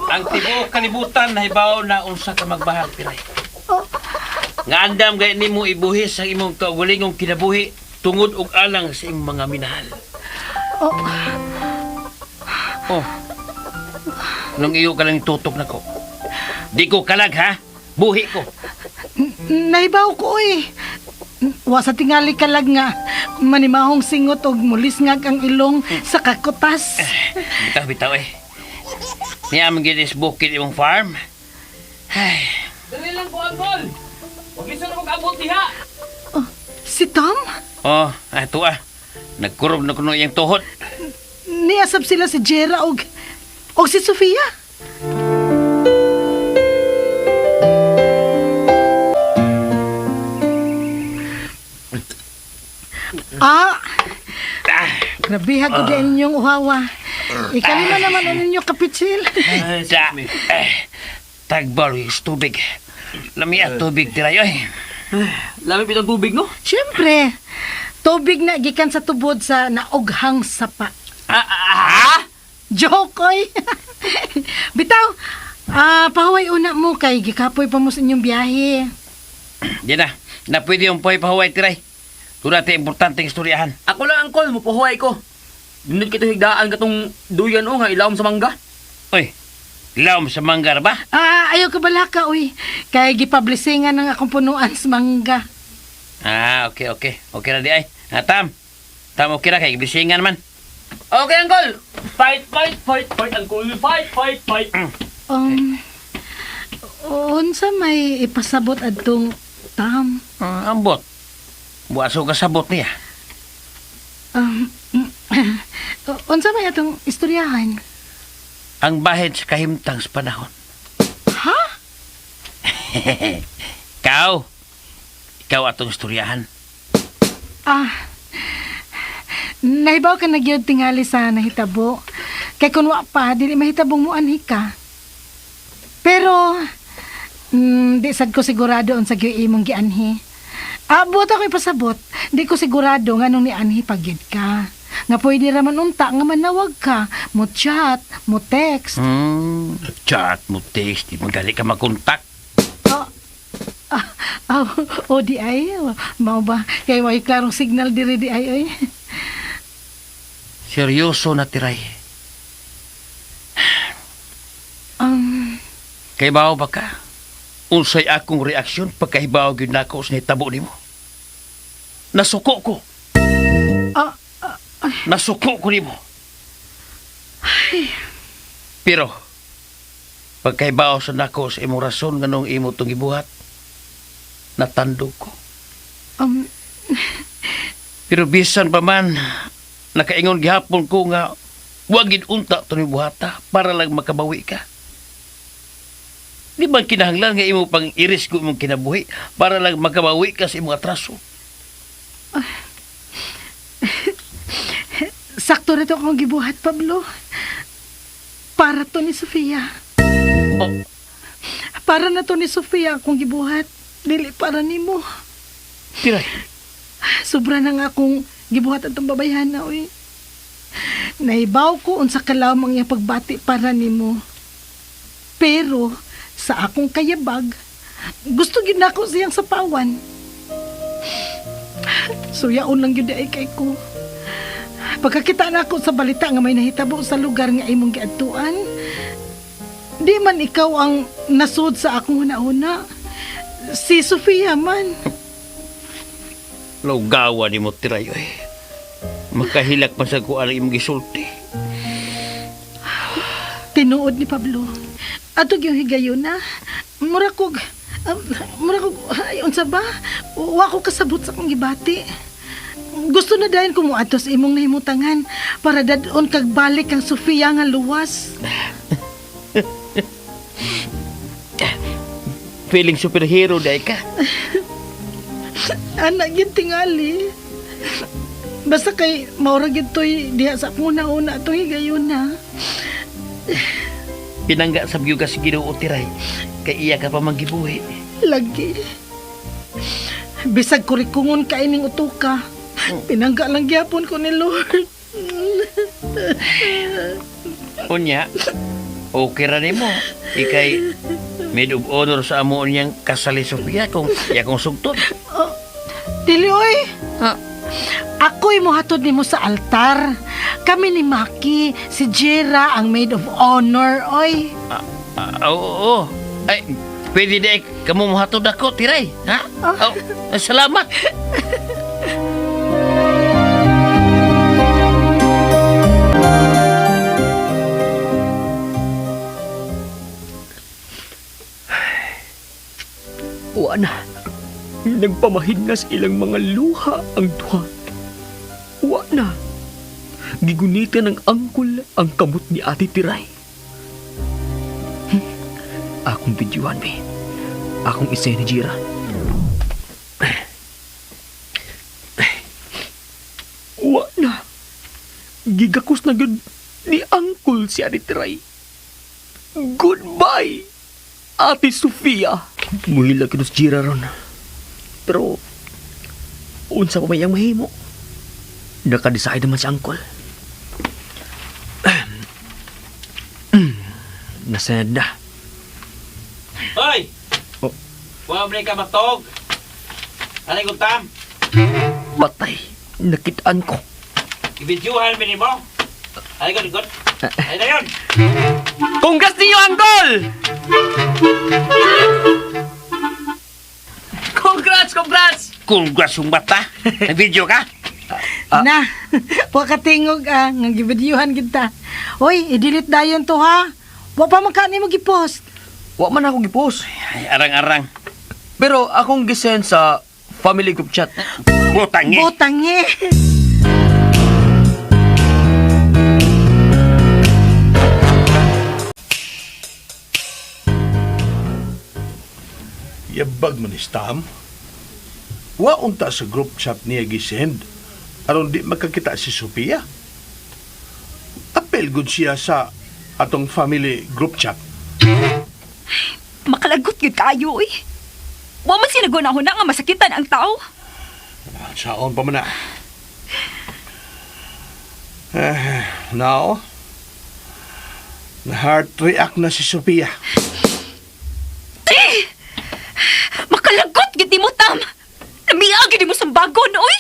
Ang tibuok kalibutan nahibaw na unsa ka magbahag piray. Oh. Nga andam gay nimo ibuhis ang imong kaugalingong kinabuhi tungod og alang sa imong mga minahal. Oh. Nung iyo ka lang tutok na ko. Di ko kalag ha. Buhi ko. Nahibaw ko eh. Wa sa tingali kalag nga manimahong singot og mulis nga ang ilong sa kakutas. Bitaw eh. Niya ang ginis bukid imong farm. Ay. Dali lang po, Uncle. Huwag isa na mag-abot diha. Si Tom? Oh, ato ah. Nagkurob na kuno iyang tuhod. Niasab sila si Jera og si Sofia. Grabe ha ko din inyong uhawa. Ikalima naman ang inyong kapitsil. Sa tagbaris tubig. Lami at tubig tirayo eh. Lami pitang tubig, no? Siyempre, tubig na gikan sa tubod sa naughang sapa. Joke, oy. Bitaw, pahuway una mo kay gikapoy pa mo sa inyong biyahe. Di na. Na pwede yung poy pahuway tiray. Tuna tayo importanteng istoryahan. Ako lang, Uncle. Mupahuay ko. Dinit kita higdaan katong duyan o nga ilawom sa mangga. Uy, ilawom sa manggar ba? Ayaw ka bala ka, uy. Kay gipublisingan ng akong punuan sa mangga. Okay. Okay na di ay. Tam, okay na kay bisingan man. Okay, Uncle. Fight, Uncle. Fight. Unsa may ipasabot adtong Tam? Ambot. Buaso ka sabot niya. Unsa may atong istoryahan? Ang bahid sa kahimtang sa panahon. Ha? Ikaw atong istoryahan. Nahibaw ka nagyod tingali sa nahitabo. Kay kung wa pa, dili mahitabong mo anhi ka. Pero, di sad ko sigurado on sa imong gianhi. Abot ako ipasabot. Di ko sigurado nga nung ni anhi pagyud ka. Nga pwede raman unta nga manawag ka. Mo chat, mo text. Chat mo text, di magali ka makontak. Di ay. Mao ba? Kaya may klarong signal diri di ay. Oy. Seryoso na tiray. Kay bawo ba ka? Unsay akong reaksyon pagkahibaw gyud nako sa hitabo nimo. Nasuko ko. Nasuko ko nimo. Pero pagkahibaw sa nako sa imong rason nganong imo tong gibuhat, natandog ko. Pero bisan pa man nakaingon gihapon ko nga wag gid unta to ni buhata para lang makabawi ka. Di ba kinahanglan nga imo pang iris ko imong kinabuhi para lang makabawi ka sa imong atraso? Sakto na to akong gibuhat, Pablo. Para to ni Sofia. Para na to ni Sofia akong gibuhat. Dili para nimo. Tiray. Sobra na nga akong gibuhat atong babayhan na, uy. Naibaw ko unsa ka lamang iya pagbati para nimo. Pero, sa akong kayabag, Gusto gid nako siyang sapawan. Suyaon lang yun ay kay ko. Pagkakita na ako sa balita nga may nahitabo sa lugar nga imong giadtuan, di man ikaw ang nasud sa akong huna-huna. Si Sofia man. Lugawa ni mo tiray oy. Makahilak pa sa kuan imong gisulti. Tinuod ni Pablo. Ato yung higayon na. Mura kog, unsa ba? Wa ko kasabot sa akong gibati. Gusto na dayon ko mo atos imong nahimutangan para dadon kag balik ang Sofia nga luwas. Feeling superhero day ka. Anak yun tingali. Basta kay maurag yun to'y diha sa akong una-una to'y higayon na. Pinangga sa biyuga si Ginoo tiray. Kay iya ka pa manggibuhi. Lagi. Bisag kurikungon ka ining utuka. Pinangga lang gyapon ko ni Lord. Unya, okay ra nimo. Ikay maid of honor sa amo niyang kasali Sofia kung yakong sugtod. Dili oy. Ako'y mohatod nimo sa altar. Kami ni Maki, si Jera ang maid of honor, oy. Oo. Ay, pwede di kamu mahatod ako, tiray. Ha? Oh, salamat. Wana, nagpamahin na sa ilang mga luha ang duha. Wana, gigunitan ng angkol ang kamot ni Ate Tiray. Akong videohan, be. Akong isa ni Jira. Wana, gigakos na gud ni angkol si Ate Tiray. Goodbye, Ate Sofia. Muhilag kinos Jira ron. Pero, unsa pa mayang mahimo? Nakadeside naman si Angkol. Nasayad na. Hoy! Oh. Wabri ka matog. Ano yung tam? Batay, nakitaan ko. Ibidyuhan mo mo. Ano yung likod? Ano na yun? Congrats ninyo, Angkol! Congrats! Congrats yung bata. Nag-video ka? Na, wa katingog nga gibidyuhan kita. Oy, i-delete dayon to ha. Wa pa man kani mo gipost. Wa man ako gipost. Ay, arang-arang. Pero akong gisend sa family group chat. Butangi. Botangi. Yabag man ni Stam. Wa unta sa group chat niya gisend. Aron di makakita si Sophia. Apel gud siya sa atong family group chat. Makalagot yun kayo eh. Wa man sinagunahon na nga masakitan ang tao. Saon pa man na. Now, na-heart react na si Sophia. Makalagot gid mo tam. Namiagi di mo sa bagon oy.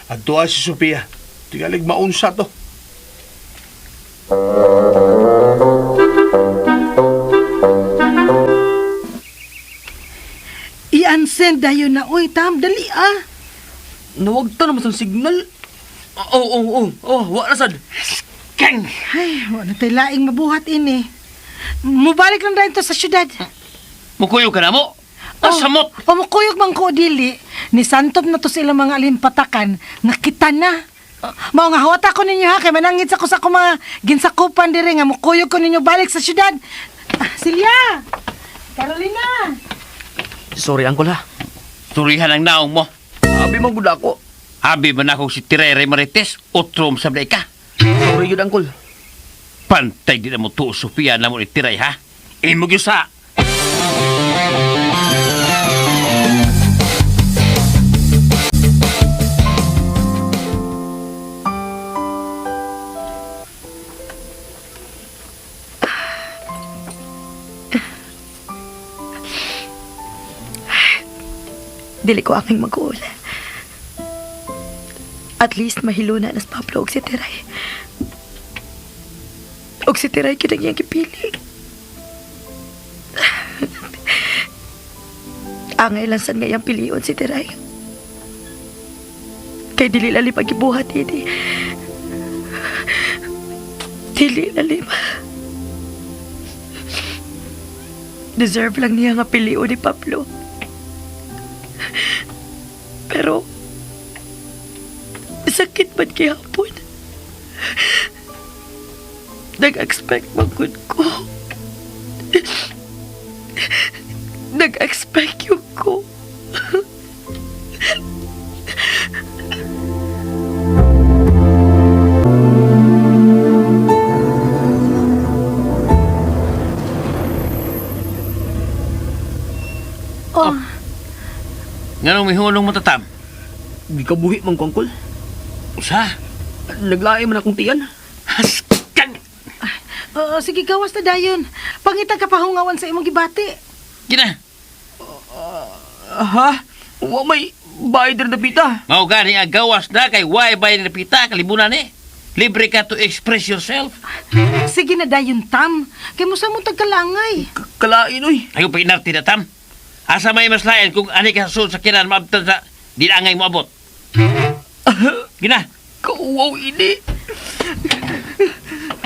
Adtua si Sophia. Tigalig maunsa to. I-unsend dayon na oy, tam dali ah. Nawagta naman sa signal. Wa na sad. Kang! Ay, wala tayo laing mabuhat ini. Mubalik lang rin to sa syudad. Mukuyo ka na mo. Asamot! O mukuyog mang ko dili. Ni santop na to sila mga alimpatakan. Nakita na. Mao nga hawat ako ninyo ha. Kay manangit sa ko sa mga ginsakupan dire nga mukuyog ko ninyo balik sa syudad. Silya! Carolina! Sorry, Angkol ha. Turihan ang naong mo. Abi man gud ako. Habi man ako si Tirere Marites, utrom sa ka. Sorry gud, Angkol. Pantay di na mo tuo, Sofia, na mo itiray, ha? Imog yung sa... dili ko aking mag-uul. At least mahiluna nas Pablo og si Tiray. Og si Tiray kinang iyang gipili. Angay lang sad nga iyang pilion si Tiray. Kay dili lalim ang gibuhat ini. Dili lalim. Deserve lang niya nga pilion ni Pablo. Pero sakit man kihapon. Nag-expect magod ko. Nag-expect yung ko. Oh, Nganong may hulong mo tatam? Gikabuhi man ko, Uncle. Usa? Naglaay man akong tiyan. Haskan! sige, gawas na dayon. Pangita ka pahungawan sa imong gibati. Gina, Ha? Wa may bayad rin na pita. mao gani ang gawas na kay why bay na pita kalibunan ni. Libre ka to express yourself. Sige na dayon, Tam. Kay mo sa mong tagkalangay. Kalain, oy. Ayaw pa inarti na tam. Asa may mas lain kung ani ka sa sa kinan maabtan sa di na angay mo abot. Gina, Kauwaw ini.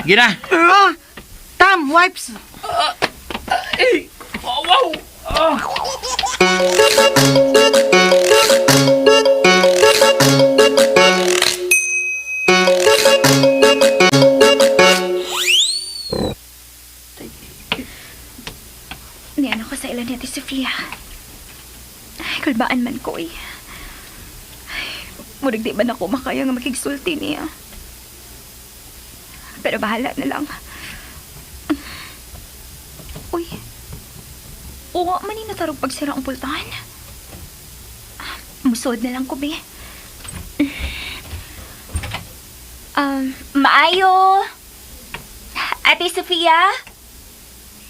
gina. Tam, wipes. Eh, wow. Niyan ako sa ilan ni Ate Sofia. Ay, kulbaan man ko eh. Murag di ba na ako makaya nga makigsulti niya. Pero bahala na lang. Uy. Oo, manin natarog pagsira ang pultahan. Musod na lang ko, be. Maayo. Ate Sofia?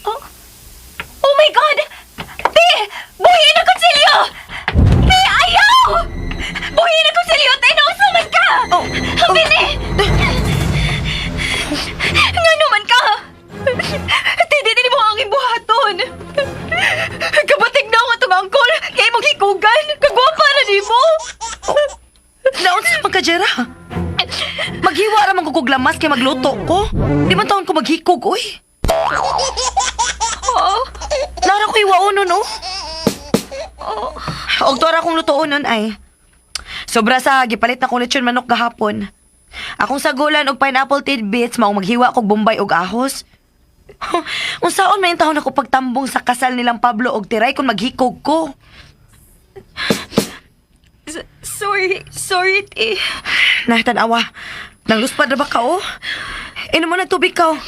Oh. Oh my God! Be! Buhin ang konsilyo! Be, ayaw! Buhin ang konsilyo! Nausaman ka! Bini! Nga naman ka! Tindi mo ang ibuhaton! Kabatig na ako itong angkol! Kaya mong hikugan! Kagwapa na di mo! Naon sa magkajera? Maghiwa ra man ko kog lamas kay magluto ko. Di man taon ko maghikog, oy. Lara ko iwaon no? Og tora kong lutoon nun ay. Sobra sa gipalit na kong lechon manok gahapon. Akong sagulan og pineapple tidbits maong maghiwa kog bombay og ahos. Unsaon may taon ako pagtambong sa kasal nilang Pablo og Tiray kung maghikog ko. Sorry, te. Nahitanawa. Nang luspad na ba ka, oh? Inom mo ng tubig ka, oh.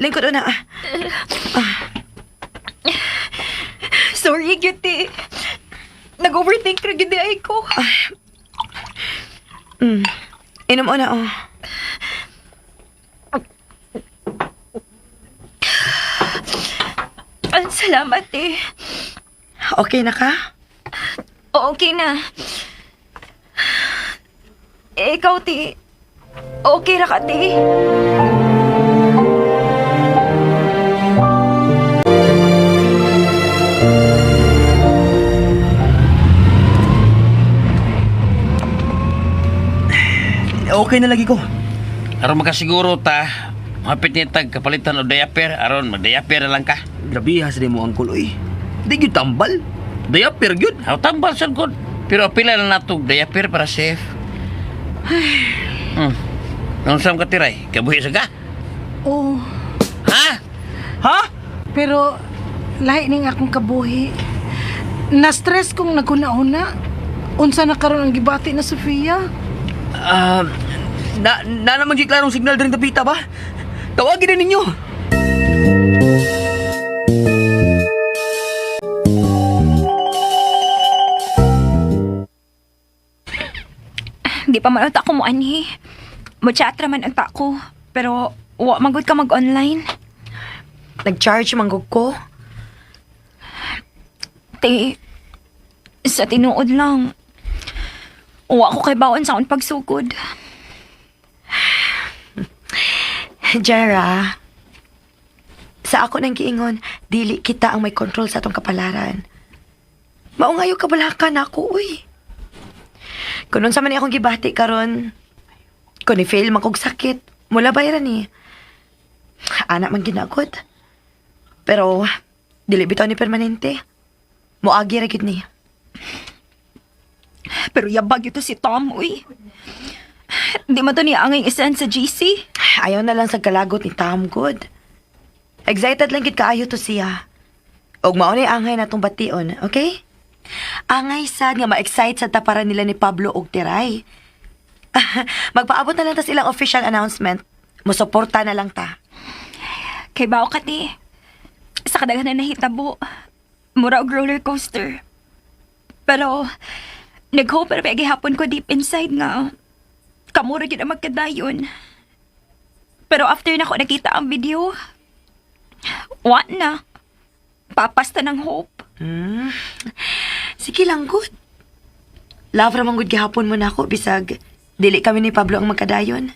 Lingkod na. Sorry, Giti. Nag-overthink na gindi ay ko. Inom mo na, oh. Salamat, te. Okay na ka? Okay na. Ikaw, te. Okay ra ka, te. Okay na lagi ko. Aron makasiguro ta, mapit ni tag kapalitan o diaper, aron mag-diaper na lang ka. Grabe has din mo, Uncle, oy. Di gyud tambal. Diaper gyud. Aw tambal sad gud. Pero pila na natog diaper para safe. Nung sam ka Tiray, kabuhi sa ka? Oh, Ha? Ha? pero lahi ning akong kabuhi. Na-stress kong naguna-una. Unsa na karon ang gibati na Sofia? Na naman di klarong signal din tapita ba? Tawagin na ninyo. Di pa man ang tako mo, ani. Mo-chat raman ang tako. Pero, wa magod ka mag-online. Nag-charge manggog ko. Te, Sa tinuod lang, uwa ko kay bawon sa akong pagsugod. Jera, sa ako nang giingon, dili kita ang may control sa atong kapalaran. Maungayo kabalakan ako, uy. Kung sa man akong gibati karon, kung ni-fail man kog sakit, mula bayaran ni. Anak man ginagod. Pero, dili bitaw ni permanente. Muagi ra gid ni. Pero yabag ito si Tom, uy. Di mo to niya angay isend sa GC? Ayaw na lang sa kalagot ni Tom Good. Excited lang gid kaayo to siya. Og mao ni angay natong bation, okay? Angay sad nga ma-excite sa taparan nila ni Pablo og Tiray. Magpaabot na lang ta silang official announcement. Musuporta na lang ta. Kay bao ka ti. Sa kadaghan na nahitabo. Mura og roller coaster. Pero, nag-hope pero gihapon ko deep inside nga. Kamura gid ang magkadayon. Pero after na ko nakita ang video, wa na. Papasta ng hope. Sige lang, good. Love ramang good gihapon mo na ako, bisag dili kami ni Pablo ang magkadayon.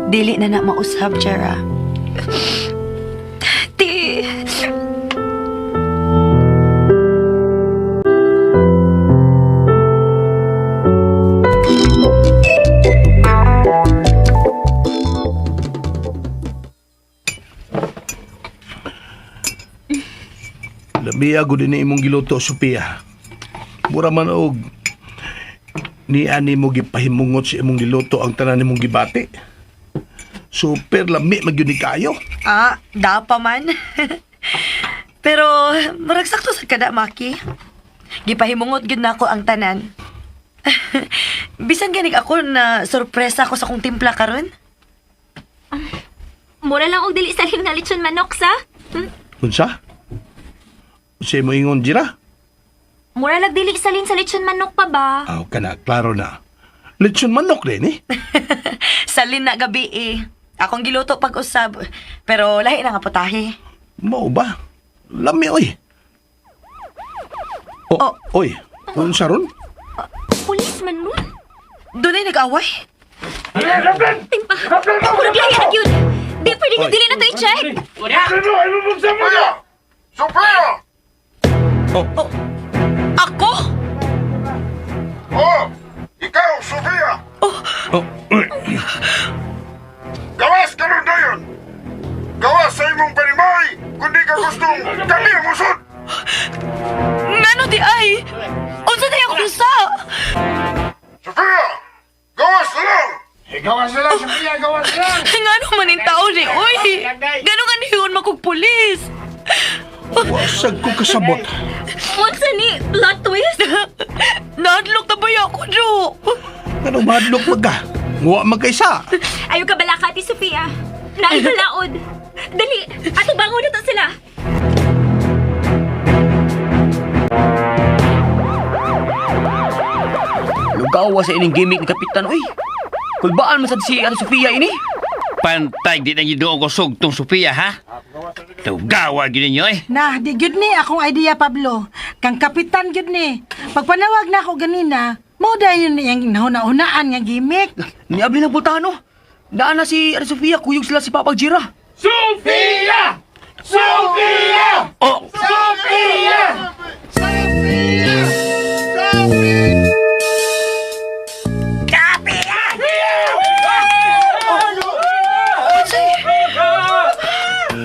Dili na na mausab, Jera. Ti. Labiya ko din imong giluto, Sophia. Mura man og ni ani mo gipahimungot sa imong giluto ang tanan nimong gibati. Super lami magyud ni kayo. Dapa man. Pero, murag sakto sa kada, Maki. Gipahimungot gyud nako ang tanan. Bisan ganig ako na sorpresa ko sa kong timpla karon. Mura lang og dili salin nga lechon manok sa? Unsa? Unsa mo ingon, Jira? Mura lang dili salin sa lechon manok pa ba? Aw, kana, klaro na. Lechon manok rin eh. Salin na gabi eh. Akong giluto pag-usab. Pero lahi na nga putahe. Mao ba? Lami, oy. Oy. Unsa ron? Pulis man nun. Doon ay nag-away. Timpa. Murag lahi na yun. Di pwede nga dili na to i-check. Ako? Oh! Ikaw, Sofia! Oh, Gawas ka nun dayon! Gawas sa imong panimay kundi ka gustong kami ang musod! Ngano di ay? Unsa na yung kusa? Sofia! Gawas na lang! Gawas na lang, Sofia! Gawas na lang! Ngano man yung tao ni, uy! Gano'n nga niyon makog-pulis? wasag ko kasabot. Unsa ni? Plot twist? Nadlok na ba ako, Jo? Ano madlok magka? Nguwa magkaisa. Ayaw ka balaka, Ate Sofia. Naibalaod. Dali, ato bangon na to sila. Lugawa sa ining gimmick ni Kapitan, uy. Kulbaan man sad si Ate Sofia ini. Pantay di na niyo doon ko sugtong Sophia, ha? Tugawa gini niyo eh. Nah, di gyud ni akong idea, Pablo. Kang kapitan gyud ni. Pagpanawag na ako ganina, mao dayon ni yang nahuna-hunaan nga gimmick. Niabli ng pultano. Daan na si Ate Sofia, kuyog sila si Papa Jira. Sofia! Sofia! Oh! Sofia!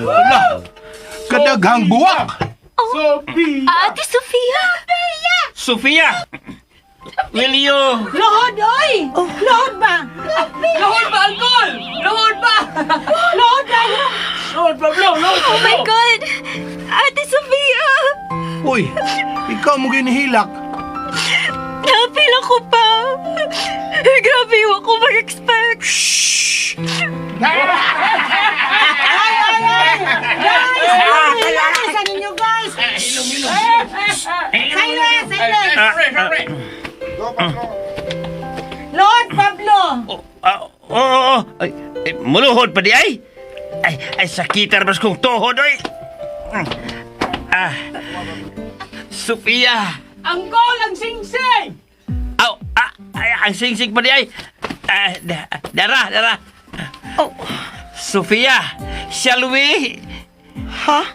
Ala, kadaghang buwak. Ate Sofia! Sophia! Will you... Lohod, oy! Lohod ba? Lahod ba, Angkol? Lahod ba? Lohod ba? Oh my God! Ate Sofia! Uy, ikaw mo ginihilak. Napil ako pa. Grabe yung ako mag-expect. Sa ninyo, guys! Silence! Silence! Lord Pablo! Ay, muluhod pa di ay? Ay, sakitar bas kong tuhod, ay. Sophia, Angkol, ang sing-sing! Aw, ang sing-sing pa di ay. Dara. Oh, Sofia, shall we? ha?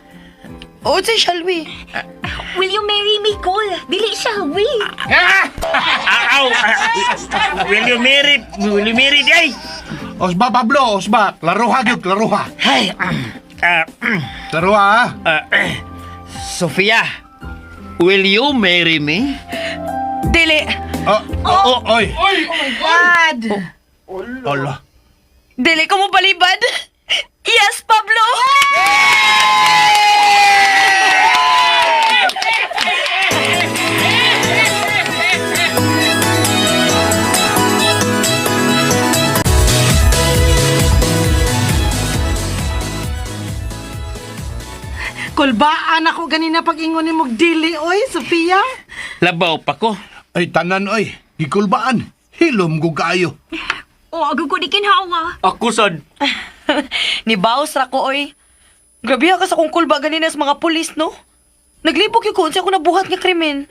O, shall we? Will you marry me, Cole? Dili siya, we. Aw, will you marry di ay? Osba, Pablo, Osba. Laruha, gyud, laruha. Ay, Laruha, ha? Sofia, will you marry me? Dili. Oy. God! Allah. Dili ko mo palibad. Yes, Pablo! Kulbaan ako ganina pag-ingon ni mong dili, oy, Sofia. Labaw pa ko. Ay, tanan, oy. Gikulbaan. Hilom ko kayo. O, agad ko di kinhawa. Ako sad. Ni Baos ra ko, oy. Grabe ka sa kong kulba ganina sa mga pulis, no? Naglibog yung kung sa ako nabuhat nga krimen.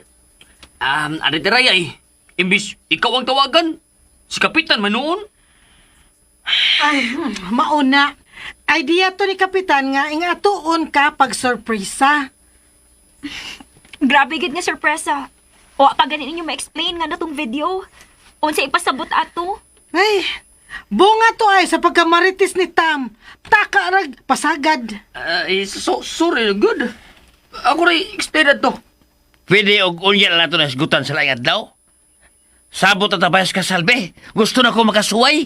Ano tiray ay? Imbis, ikaw ang tawagan. Si Kapitan man noon. Ay, mauna. Idea to ni Kapitan nga ingatuon ka pag sorpresa. Grabe gid nga sorpresa. O, pa ganin ninyo ma-explain nga na tong video. Unsa ipasabot ato? Ay, bunga to ay sa pagkamaritis ni Tam. Taka rag pasagad. Sorry, good. Ako rin explain to. Pwede og unya na nato na sigutan sa langit daw. Sabot at tabayas ka, Salve. Gusto na ko makasuway.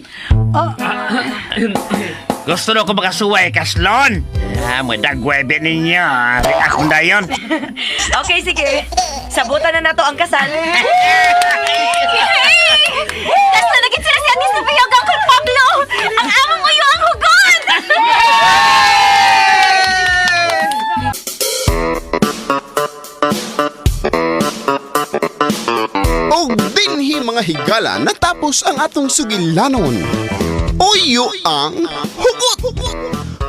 Gusto na ko makasuway, Kaslon. Madagwebe ninyo. Ako na yun. Okay, sige. Sabutan na nato ang kasal. Tas na naging sila si Ate Sofia ug Uncle Pablo! Ang among uyo ang hugon! Og dinhi mga higala natapos ang atong sugilanon. Uyo ang hugot.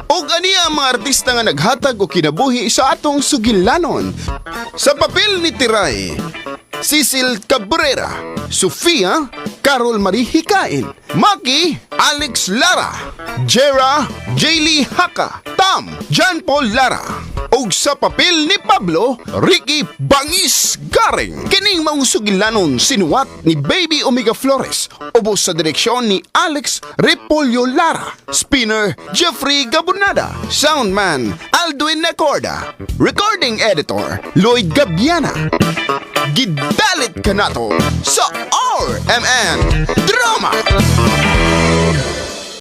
Og ani ang mga artista nga naghatag o kinabuhi sa atong sugilanon. Sa papel ni Tiray, Cecil Cabrera, Sofia, Carol Marie Hikain, Maki, Alex Lara, Jera, Jaylee Haka, Tam, John Paul Lara. Og sa papel ni Pablo, Ricky Bangis Garing. Kining maong sugilanon sinuwat ni Baby Omega Flores. Ubos sa direksyon ni Alex Repolyo Lara. Spinner, Jeffrey Gabonada. Soundman, Aldwin Nacorda. Recording editor, Lloyd Gabiana. Gidalit ka nato sa RMN Drama.